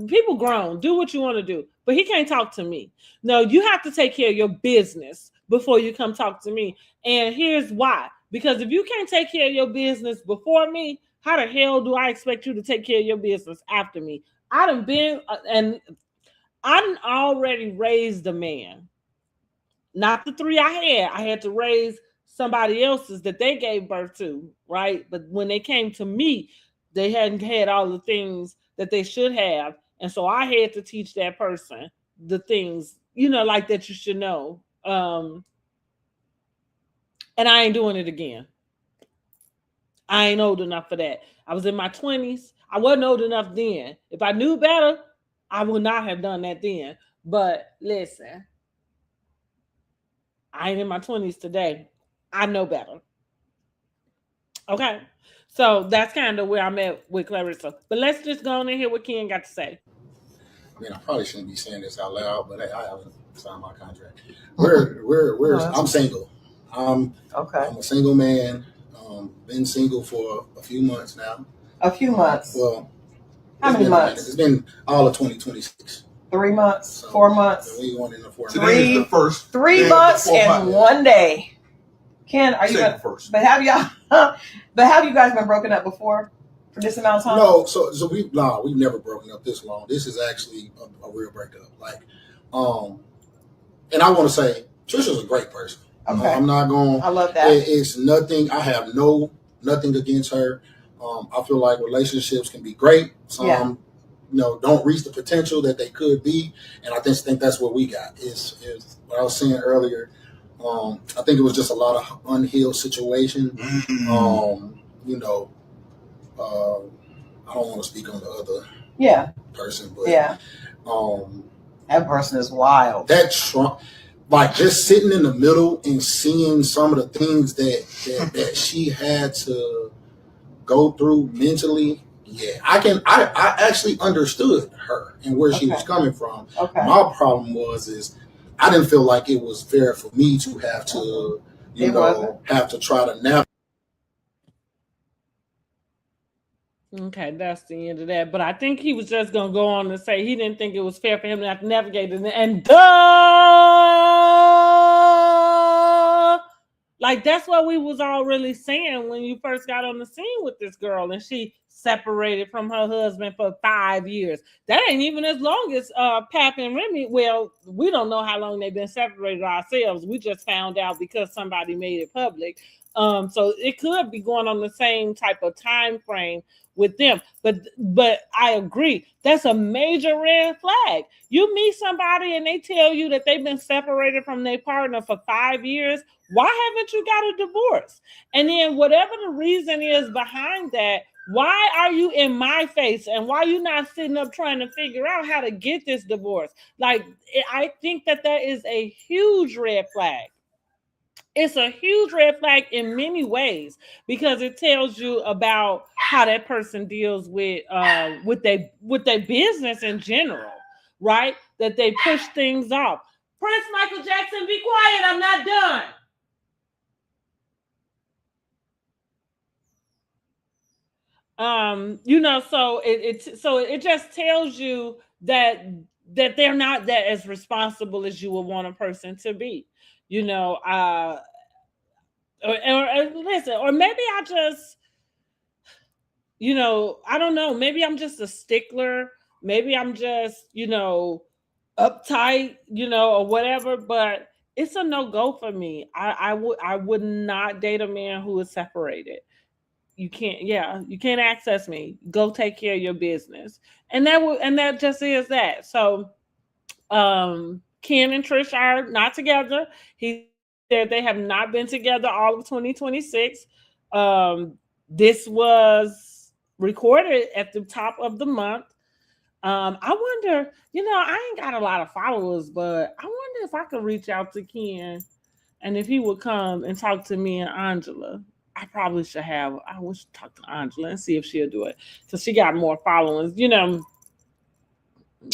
People grown. Do what you want to do, but he can't talk to me. No, you have to take care of your business before you come talk to me. And here's why: because if you can't take care of your business before me, how the hell do I expect you to take care of your business after me? I done been and I done already raised a man. Not the three I had. I had to raise somebody else's that they gave birth to, right? But when they came to me, they hadn't had all the things that they should have. And so I had to teach that person the things, like that you should know. And I ain't doing it again. I ain't old enough for that. I was in my 20s. I wasn't old enough then. If I knew better, I would not have done that then. But listen, I ain't in my 20s today. I know better. Okay. So that's kind of where I'm at with Clarissa. But let's just go on and hear what Ken got to say. I mean, I probably shouldn't be saying this out loud, but I haven't signed my contract. I'm single. Okay. I'm a single man. Been single for a few months now. A few months. Well, how many months? It's been all of 2026. 3 months, so 4 months. We going in the 4 Today is the first. 3 months and 1 day. Ken, are you gonna, first? But have you guys been broken up before for this amount of time? No, so we've never broken up this long. This is actually a real breakup. And I want to say Trisha's a great person. Okay. I'm not going. I love that. It's nothing. I have nothing against her. I feel like relationships can be great. Some, don't reach the potential that they could be, and I just think that's what we got. Is what I was saying earlier. I think it was just a lot of unhealed situation. Mm-hmm. I don't want to speak on the other person, but that person is wild. That Trump, like just sitting in the middle and seeing some of the things that she had to go through mentally. Yeah, I actually understood her and where she was coming from. Okay. My problem is I didn't feel like it was fair for me to have to, have to try to navigate. Okay, that's the end of that. But I think he was just going to go on to say he didn't think it was fair for him to have to navigate it. And like that's what we was all really saying when you first got on the scene with this girl and she separated from her husband for 5 years. That ain't even as long as Pap and Remy. Well, we don't know how long they've been separated ourselves. We just found out because somebody made it public. So it could be going on the same type of time frame with them. But I agree. That's a major red flag. You meet somebody and they tell you that they've been separated from their partner for 5 years. Why haven't you got a divorce? And then whatever the reason is behind that, why are you in my face and why are you not sitting up trying to figure out how to get this divorce? Like, I think that is a huge red flag. It's a huge red flag in many ways because it tells you about how that person deals with their business in general, right? That they push things off. Prince Michael Jackson, be quiet. I'm not done. So it just tells you that they're not that as responsible as you would want a person to be, or listen, or maybe I just, I don't know, maybe I'm just a stickler, maybe I'm just, uptight, or whatever, but it's a no-go for me. I would not date a man who is separated. You can't access me. Go take care of your business. And that just is that. So Ken and Trish are not together. He said they have not been together all of 2026. This was recorded at the top of the month. I wonder, I ain't got a lot of followers, but I wonder if I could reach out to Ken and if he would come and talk to me and Angela. I probably should have. I wish talk to Angela and see if she'll do it because she got more followers.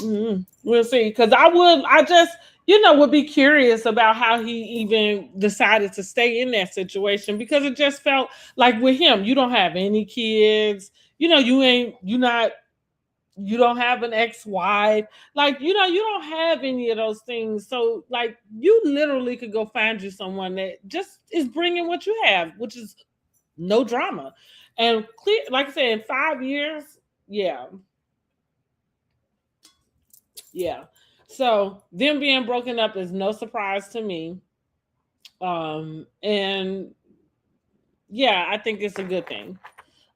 We'll see. Because I just, would be curious about how he even decided to stay in that situation, because it just felt like with him, you don't have any kids. You don't have an ex-wife. Like, you don't have any of those things. So, like, you literally could go find you someone that just is bringing what you have, which is no drama. And clear, like I said, in 5 years, yeah. Yeah. So them being broken up is no surprise to me. And yeah, I think it's a good thing.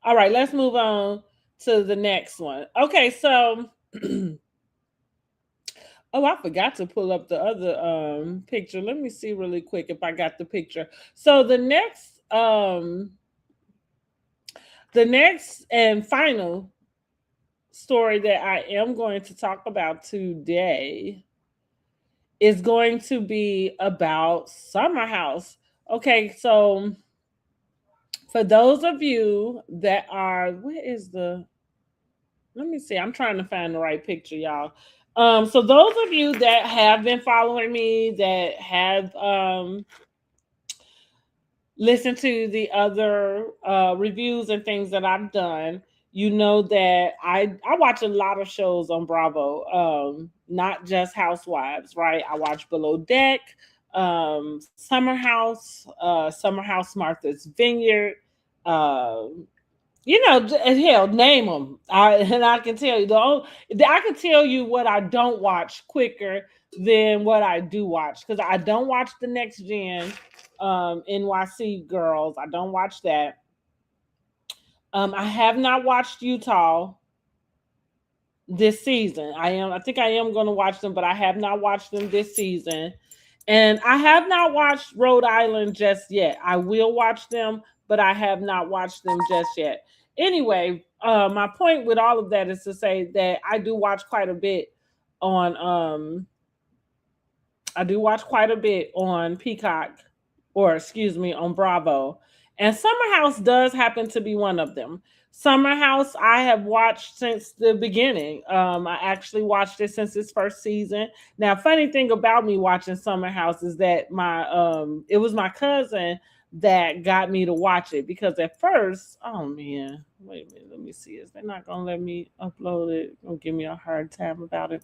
All right, let's move on to the next one. Okay, so oh, I forgot to pull up the other picture. Let me see really quick if I got the picture. So the next and final story that I am going to talk about today is going to be about Summerhouse. Okay, so for those of you that are, let me see, I'm trying to find the right picture, y'all. So those of you that have been following me, that have listened to the other reviews and things that I've done, you know that I watch a lot of shows on Bravo, not just Housewives, right? I watch Below Deck, Summerhouse, Martha's Vineyard, hell, name them. I can tell you I can tell you what I don't watch quicker than what I do watch, because I don't watch the Next Gen, NYC Girls. I don't watch that. I have not watched Utah this season. I think I am going to watch them, but I have not watched them this season. And I have not watched Rhode Island just yet. I will watch them, but I have not watched them just yet. Anyway, my point with all of that is to say that I do watch quite a bit on Peacock, or excuse me, on Bravo. And Summerhouse does happen to be one of them. Summerhouse I have watched since the beginning. I actually watched it since its first season. Now, funny thing about me watching Summerhouse is that it was my cousin that got me to watch it, because at first, oh man, wait a minute, let me see. Is they not gonna let me upload it? Gonna give me a hard time about it.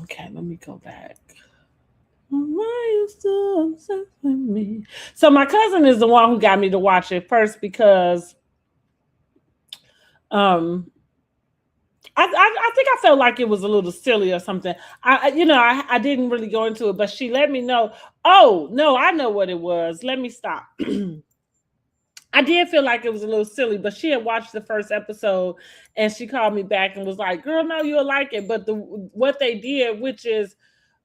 Okay, let me go back. Why you still obsessed with me? So my cousin is the one who got me to watch it first, because I think I felt like it was a little silly or something. I didn't really go into it, but she let me know. Oh no, I know what it was. Let me stop. I did feel like it was a little silly, but she had watched the first episode and she called me back and was like, "Girl, no, you'll like it." But what they did, which is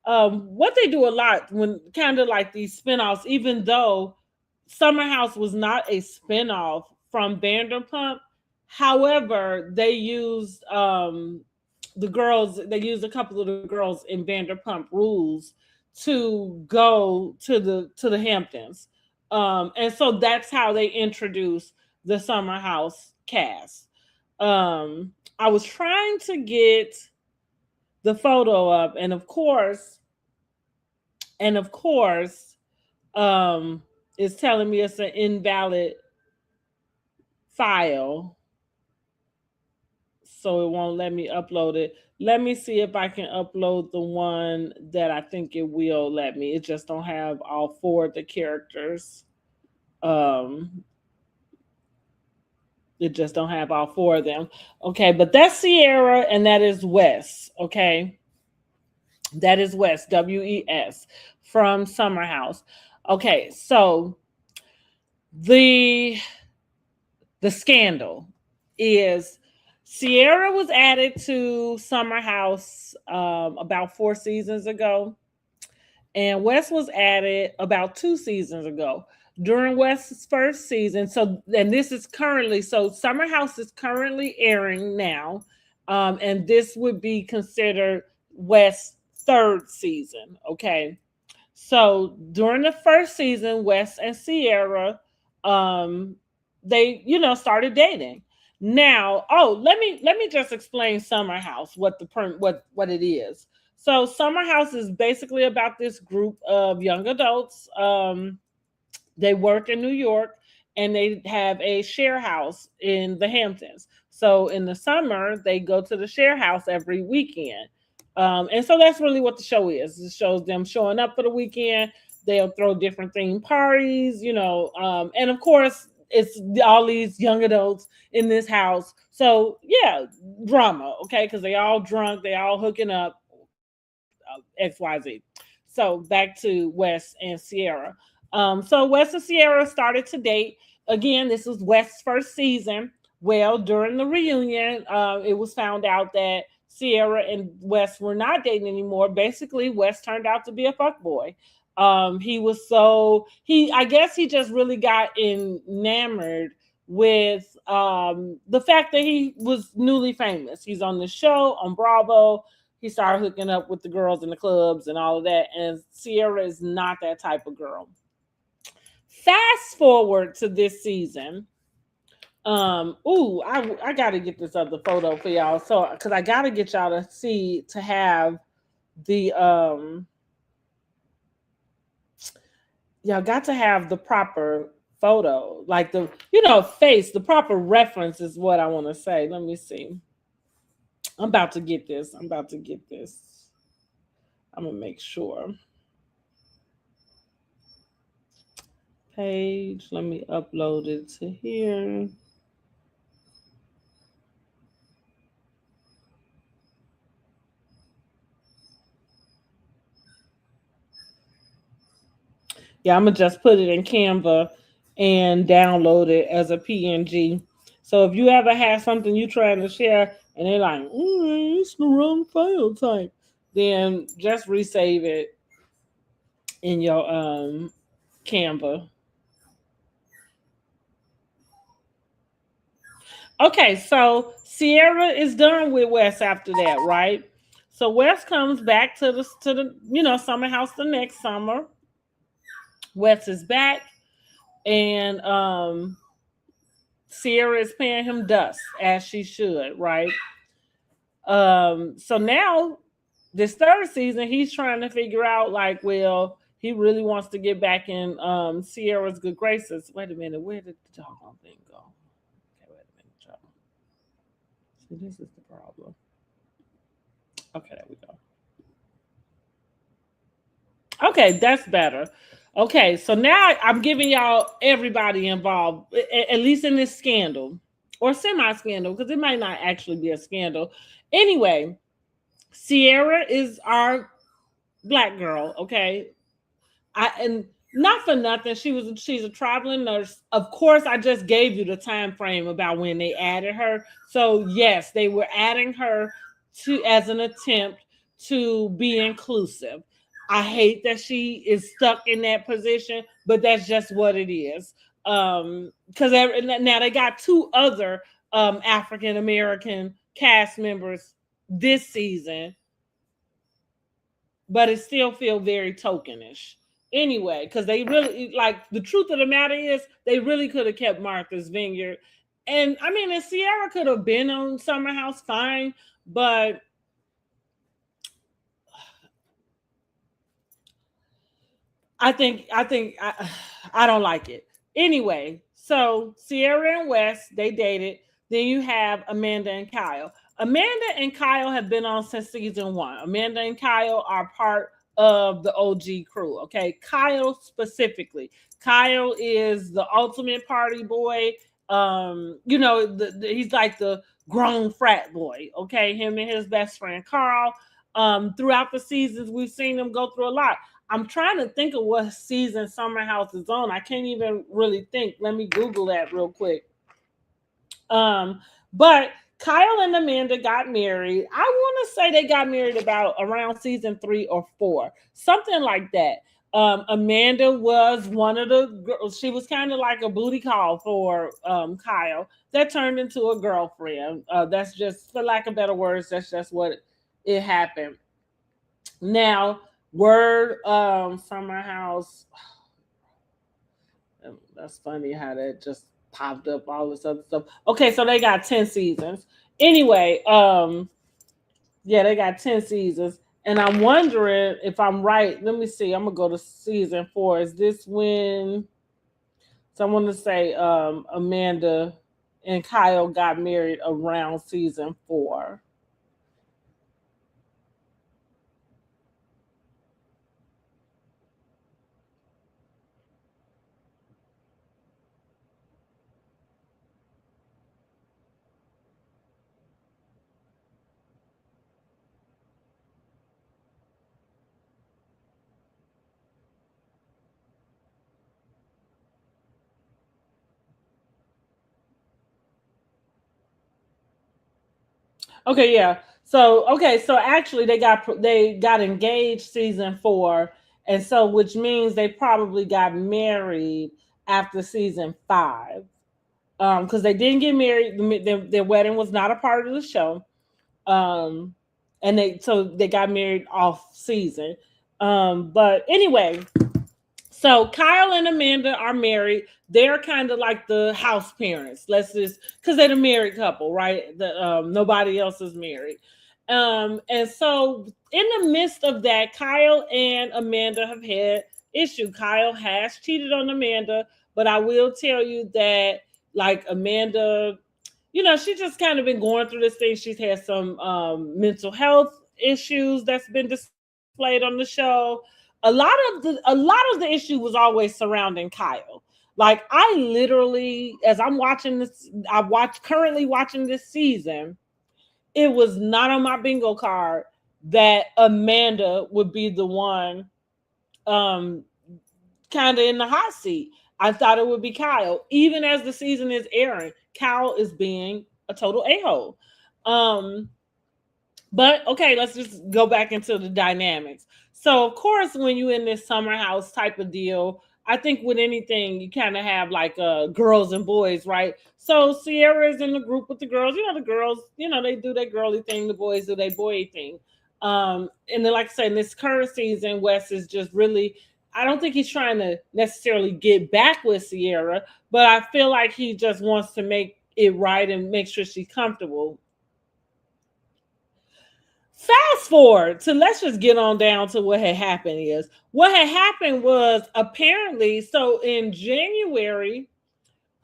what they do a lot when kind of like these spinoffs, even though Summerhouse was not a spinoff from Vanderpump. However, they used the girls, they used a couple of the girls in Vanderpump Rules to go to the Hamptons. And so that's how they introduced the Summerhouse cast. I was trying to get the photo up, and of course, it's telling me it's an invalid file, so it won't let me upload it. Let me see if I can upload the one that I think it will let me. It just don't have all four of the characters. It just don't have all four of them. Okay, but that's Sierra and that is Wes. Okay, that is Wes, WES, from Summerhouse. Okay, so the scandal is Sierra was added to Summerhouse about 4 seasons ago, and Wes was added about 2 seasons ago. During Wes's first season, Summerhouse is currently airing now, and this would be considered Wes's 3rd season. Okay, so during the first season, Wes and Sierra, they started dating. Now, let me just explain Summerhouse, what it is. So Summerhouse is basically about this group of young adults. They work in New York and they have a share house in the Hamptons. So in the summer, they go to the share house every weekend. And so that's really what the show is. It shows them showing up for the weekend. They'll throw different themed parties, and of course, it's all these young adults in this house. So yeah, drama, okay, because they all drunk, they all hooking up, XYZ. So back to Wes and Sierra. So Wes and Sierra started to date. Again, this was Wes's first season. Well, during the reunion, it was found out that Sierra and Wes were not dating anymore. Basically, Wes turned out to be a fuckboy. I guess he just really got enamored with the fact that he was newly famous. He's on the show on Bravo. He started hooking up with the girls in the clubs and all of that. And Sierra is not that type of girl. Fast forward to this season. I gotta get this other photo for y'all. So, because I gotta get y'all to have the y'all got to have the proper photo, like the face, the proper reference is what I want to say. Let me see. I'm about to get this. I'm gonna make sure. Page. Let me upload it to here. Yeah, I'm gonna just put it in Canva and download it as a PNG. So if you ever have something you trying to share and they're like, it's the wrong file type, then just resave it in your Canva. Okay, so Sierra is done with Wes after that, right? So Wes comes back to the summer house the next summer. Wes is back, and Sierra is paying him dust as she should, right? So now this third season, he's trying to figure out, like, well, he really wants to get back in Sierra's good graces. Wait a minute, where did the doggone thing go? Okay, wait a minute, y'all. See, this is the problem. Okay, there we go. Okay, that's better. Okay, so now I'm giving y'all everybody involved, at least in this scandal or semi-scandal, because it might not actually be a scandal. Anyway, Sierra is our black girl, okay? And not for nothing, she's a traveling nurse. Of course, I just gave you the time frame about when they added her. So yes, they were adding her as an attempt to be inclusive. I hate that she is stuck in that position, but that's just what it is. Because now they got two other African American cast members this season, but it still feels very tokenish. Anyway, because they really, like, the truth of the matter is they really could have kept Martha's Vineyard. And I mean, and Sierra could have been on Summerhouse fine, but I don't like it. Anyway, so Sierra and Wes, they dated. Then you have Amanda and Kyle. Amanda and Kyle have been on since season 1. Amanda and Kyle are part of the OG crew. Okay, Kyle specifically. Kyle is the ultimate party boy. He's like the grown frat boy. Okay, him and his best friend Carl. Throughout the seasons, we've seen them go through a lot. I'm trying to think of what season Summerhouse is on. I can't even really think. Let me Google that real quick. But Kyle and Amanda got married. I want to say they got married about around season 3 or 4, something like that. Amanda was one of the girls. She was kind of like a booty call for Kyle. That turned into a girlfriend. That's just, for lack of better words, that's just what it happened. Now, word Summerhouse. That's funny how that just popped up all this other stuff. Okay, so they got 10 seasons. Anyway, yeah, they got 10 seasons. And I'm wondering if I'm right. Let me see. I'm gonna go to season 4. Is this when someone to say Amanda and Kyle got married around season 4? Okay, yeah. So okay, so actually they got engaged season 4, and so which means they probably got married after season 5. Because they didn't get married, their wedding was not a part of the show. Um, and they got married off season. But anyway, so Kyle and Amanda are married. They're kind of like the house parents. Let's just because they're the married couple, right? Nobody else is married. And so in the midst of that, Kyle and Amanda have had issue. Kyle has cheated on Amanda, but I will tell you that like Amanda, she's just kind of been going through this thing. She's had some mental health issues that's been displayed on the show. A lot of the issue was always surrounding Kyle. Like I literally, as I'm watching this, currently watching this season, it was not on my bingo card that Amanda would be the one um kind of in the hot seat. I thought it would be Kyle. Even as the season is airing, Kyle is being a total a-hole. But okay, let's just go back into the dynamics. So of course, when you in this summer house type of deal, I think with anything you kind of have like girls and boys, right? So Sierra is in the group with the girls. The girls, they do their girly thing. The boys do their boy thing. And then, like I said, in this current season, Wes is just really. I don't think he's trying to necessarily get back with Sierra, but I feel like he just wants to make it right and make sure she's comfortable. Fast forward to let's just get on down to what had happened is. What had happened was apparently, so in January,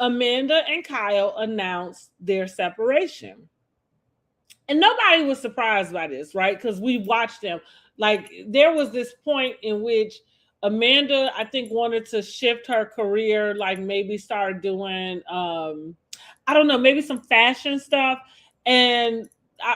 Amanda and Kyle announced their separation. And nobody was surprised by this, right? Because we watched them. Like there was this point in which Amanda, I think, wanted to shift her career, like maybe start doing, I don't know, maybe some fashion stuff. And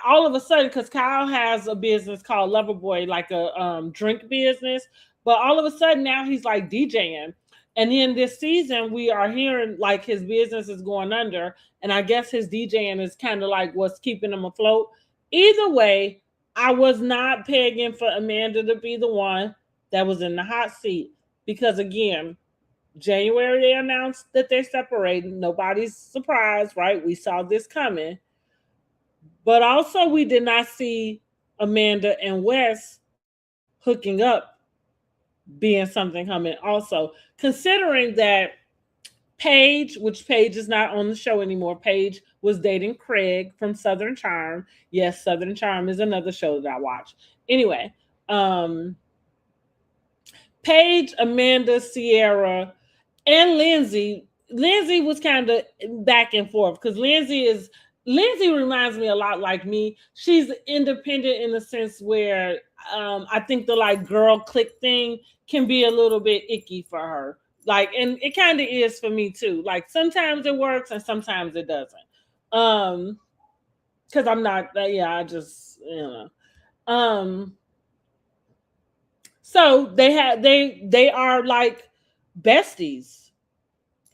all of a sudden, because Kyle has a business called Loverboy, like a drink business, but all of a sudden now he's like DJing. And then this season, we are hearing like his business is going under, and I guess his DJing is kind of like what's keeping him afloat. Either way, I was not pegging for Amanda to be the one that was in the hot seat because, again, January they announced that they're separating. Nobody's surprised, right? We saw this coming. But also, we did not see Amanda and Wes hooking up being something coming. Also, considering that Paige, which Paige is not on the show anymore, Paige was dating Craig from Southern Charm. Yes, Southern Charm is another show that I watch. Anyway, Paige, Amanda, Sierra, and Lindsay. Lindsay was kind of back and forth because Lindsay reminds me a lot like me. She's independent in the sense where I think the like girl clique thing can be a little bit icky for her. Like, and it kind of is for me too. Like sometimes it works and sometimes it doesn't. Because I'm not, I just, So they are like besties.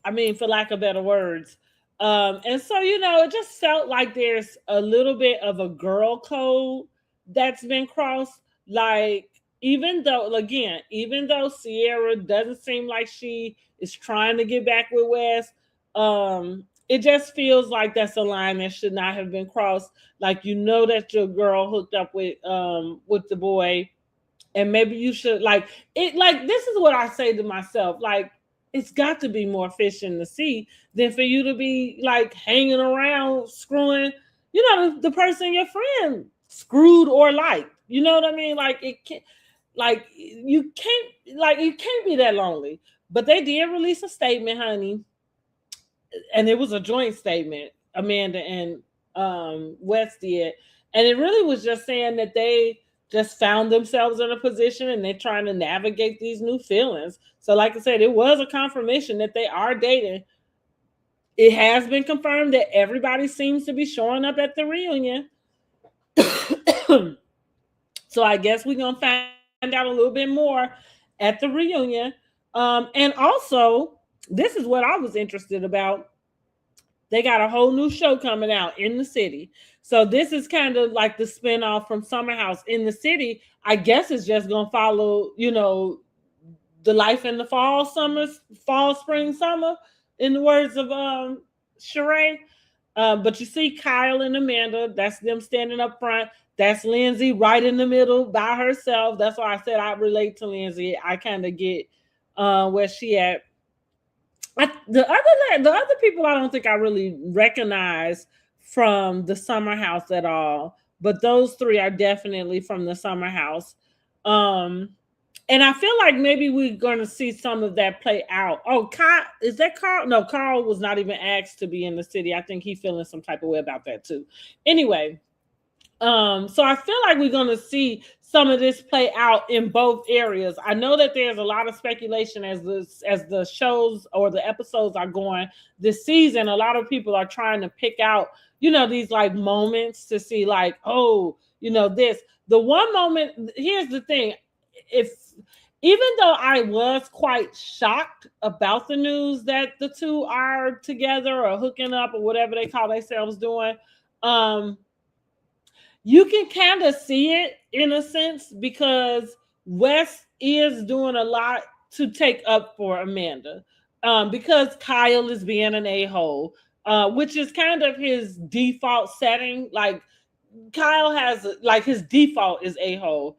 I mean, for lack of better words. And so, it just felt like there's a little bit of a girl code that's been crossed. Like, even though Sierra doesn't seem like she is trying to get back with Wes, it just feels like that's a line that should not have been crossed. Like, that your girl hooked up with the boy, and maybe you should this is what I say to myself. Like, it's got to be more fish in the sea than for you to be like hanging around screwing, the person your friend screwed or liked. You know what I mean? Like it can't, like you can't be that lonely. But they did release a statement, honey, and it was a joint statement. Amanda and Wes did, and it really was just saying that they just found themselves in a position and they're trying to navigate these new feelings. So, like I said, it was a confirmation that they are dating. It has been confirmed that everybody seems to be showing up at the reunion. So I guess we're gonna find out a little bit more at the reunion. And also, this is what I was interested about. They got a whole new show coming out in the city. So this is kind of like the spinoff from Summerhouse in the city. I guess it's just gonna follow, the life in the fall, spring, summer, in the words of Sheree. But you see Kyle and Amanda, that's them standing up front. That's Lindsay right in the middle by herself. That's why I said I relate to Lindsay. I kind of get where she at. The other people I don't think I really recognize from the Summerhouse at all, but those three are definitely from the Summerhouse. And I feel like maybe we're going to see some of that play out. Oh, Kyle, is that Carl? No, Carl was not even asked to be in the city. I think he's feeling some type of way about that too. Anyway, so I feel like we're going to see some of this play out in both areas. I know that there's a lot of speculation as the shows or the episodes are going this season. A lot of people are trying to pick out, these like moments to see like, oh, this. The one moment, here's the thing. Even though I was quite shocked about the news that the two are together or hooking up or whatever they call themselves doing, you can kind of see it in a sense because Wes is doing a lot to take up for Amanda because Kyle is being an a-hole, which is kind of his default setting. Like Kyle has like his default is a-hole.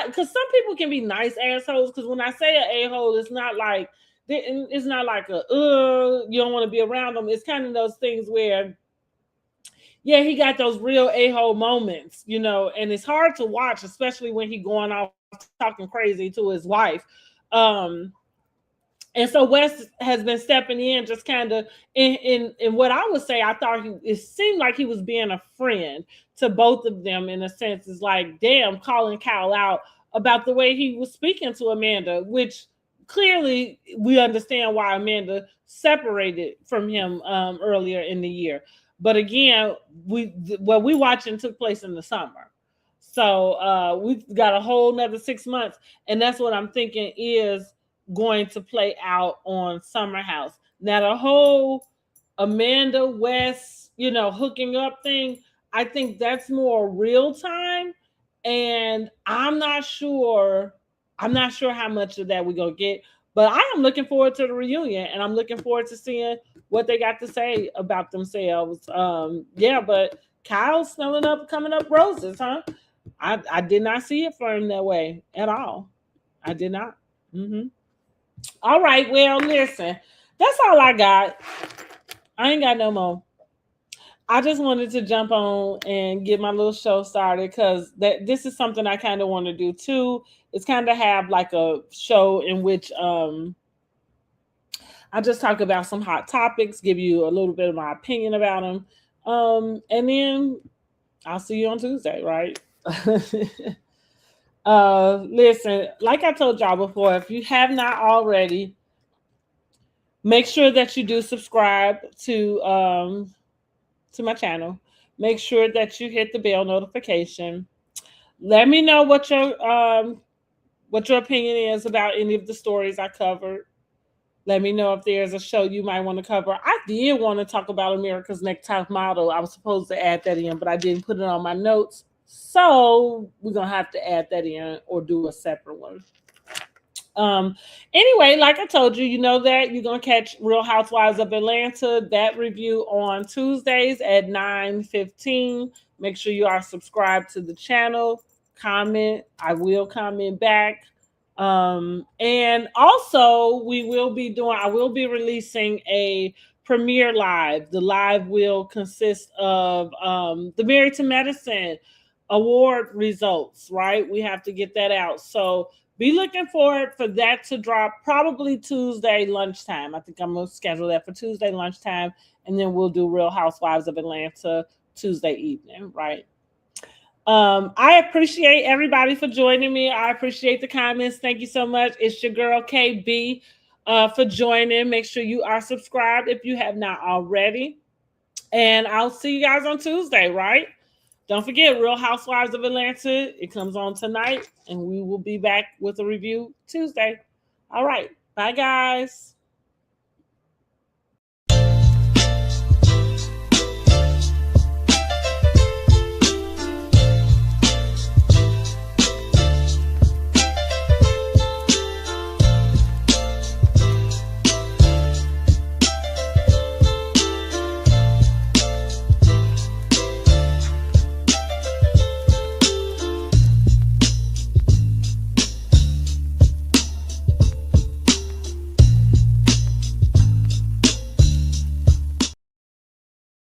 Because some people can be nice assholes. Because when I say an a-hole, it's not like a you don't want to be around them. It's kind of those things where, yeah, he got those real a-hole moments, and it's hard to watch, especially when he going off talking crazy to his wife. And so Wes has been stepping in, just kind of in what I would say. I thought it seemed like he was being a friend to both of them in a sense. It's like, damn, calling Kyle out about the way he was speaking to Amanda, which clearly we understand why Amanda separated from him earlier in the year. But again, what we watching took place in the summer. So we've got a whole nother 6 months. And that's what I'm thinking is going to play out on Summerhouse. Now, the whole Amanda West, hooking up thing, I think that's more real time. And I'm not sure how much of that we're going to get. But I am looking forward to the reunion, and I'm looking forward to seeing what they got to say about themselves. But Kyle's coming up roses, huh? I did not see it for him that way at all. I did not. Mm-hmm. All right, well, listen, that's all I got. I ain't got no more. I just wanted to jump on and get my little show started because this is something I kind of want to do too. It's kind of have like a show in which I just talk about some hot topics, give you a little bit of my opinion about them. And then I'll see you on Tuesday, right? Listen, like I told y'all before, if you have not already, make sure that you do subscribe to my channel. Make sure that you hit the bell notification. Let me know what your opinion is about any of the stories I covered. Let me know if there's a show you might want to cover. I did want to talk about America's Next Top Model. I was supposed to add that in, but I didn't put it on my notes. So we're going to have to add that in or do a separate one. Anyway, like I told you, that you're going to catch Real Housewives of Atlanta, that review on Tuesdays at 9:15. Make sure you are subscribed to the channel. Comment. I will comment back. And also I will be releasing a premiere live. The live will consist of the Married to Medicine award results, right? We have to get that out. So be looking forward for that to drop probably Tuesday lunchtime. I think I'm going to schedule that for Tuesday lunchtime, and then we'll do Real Housewives of Atlanta Tuesday evening, right? I appreciate everybody for joining me. I appreciate the comments. Thank you so much. It's your girl KB for joining. Make sure you are subscribed if you have not already. And I'll see you guys on Tuesday, right? Don't forget, Real Housewives of Atlanta. It comes on tonight, and we will be back with a review Tuesday. All right. Bye, guys.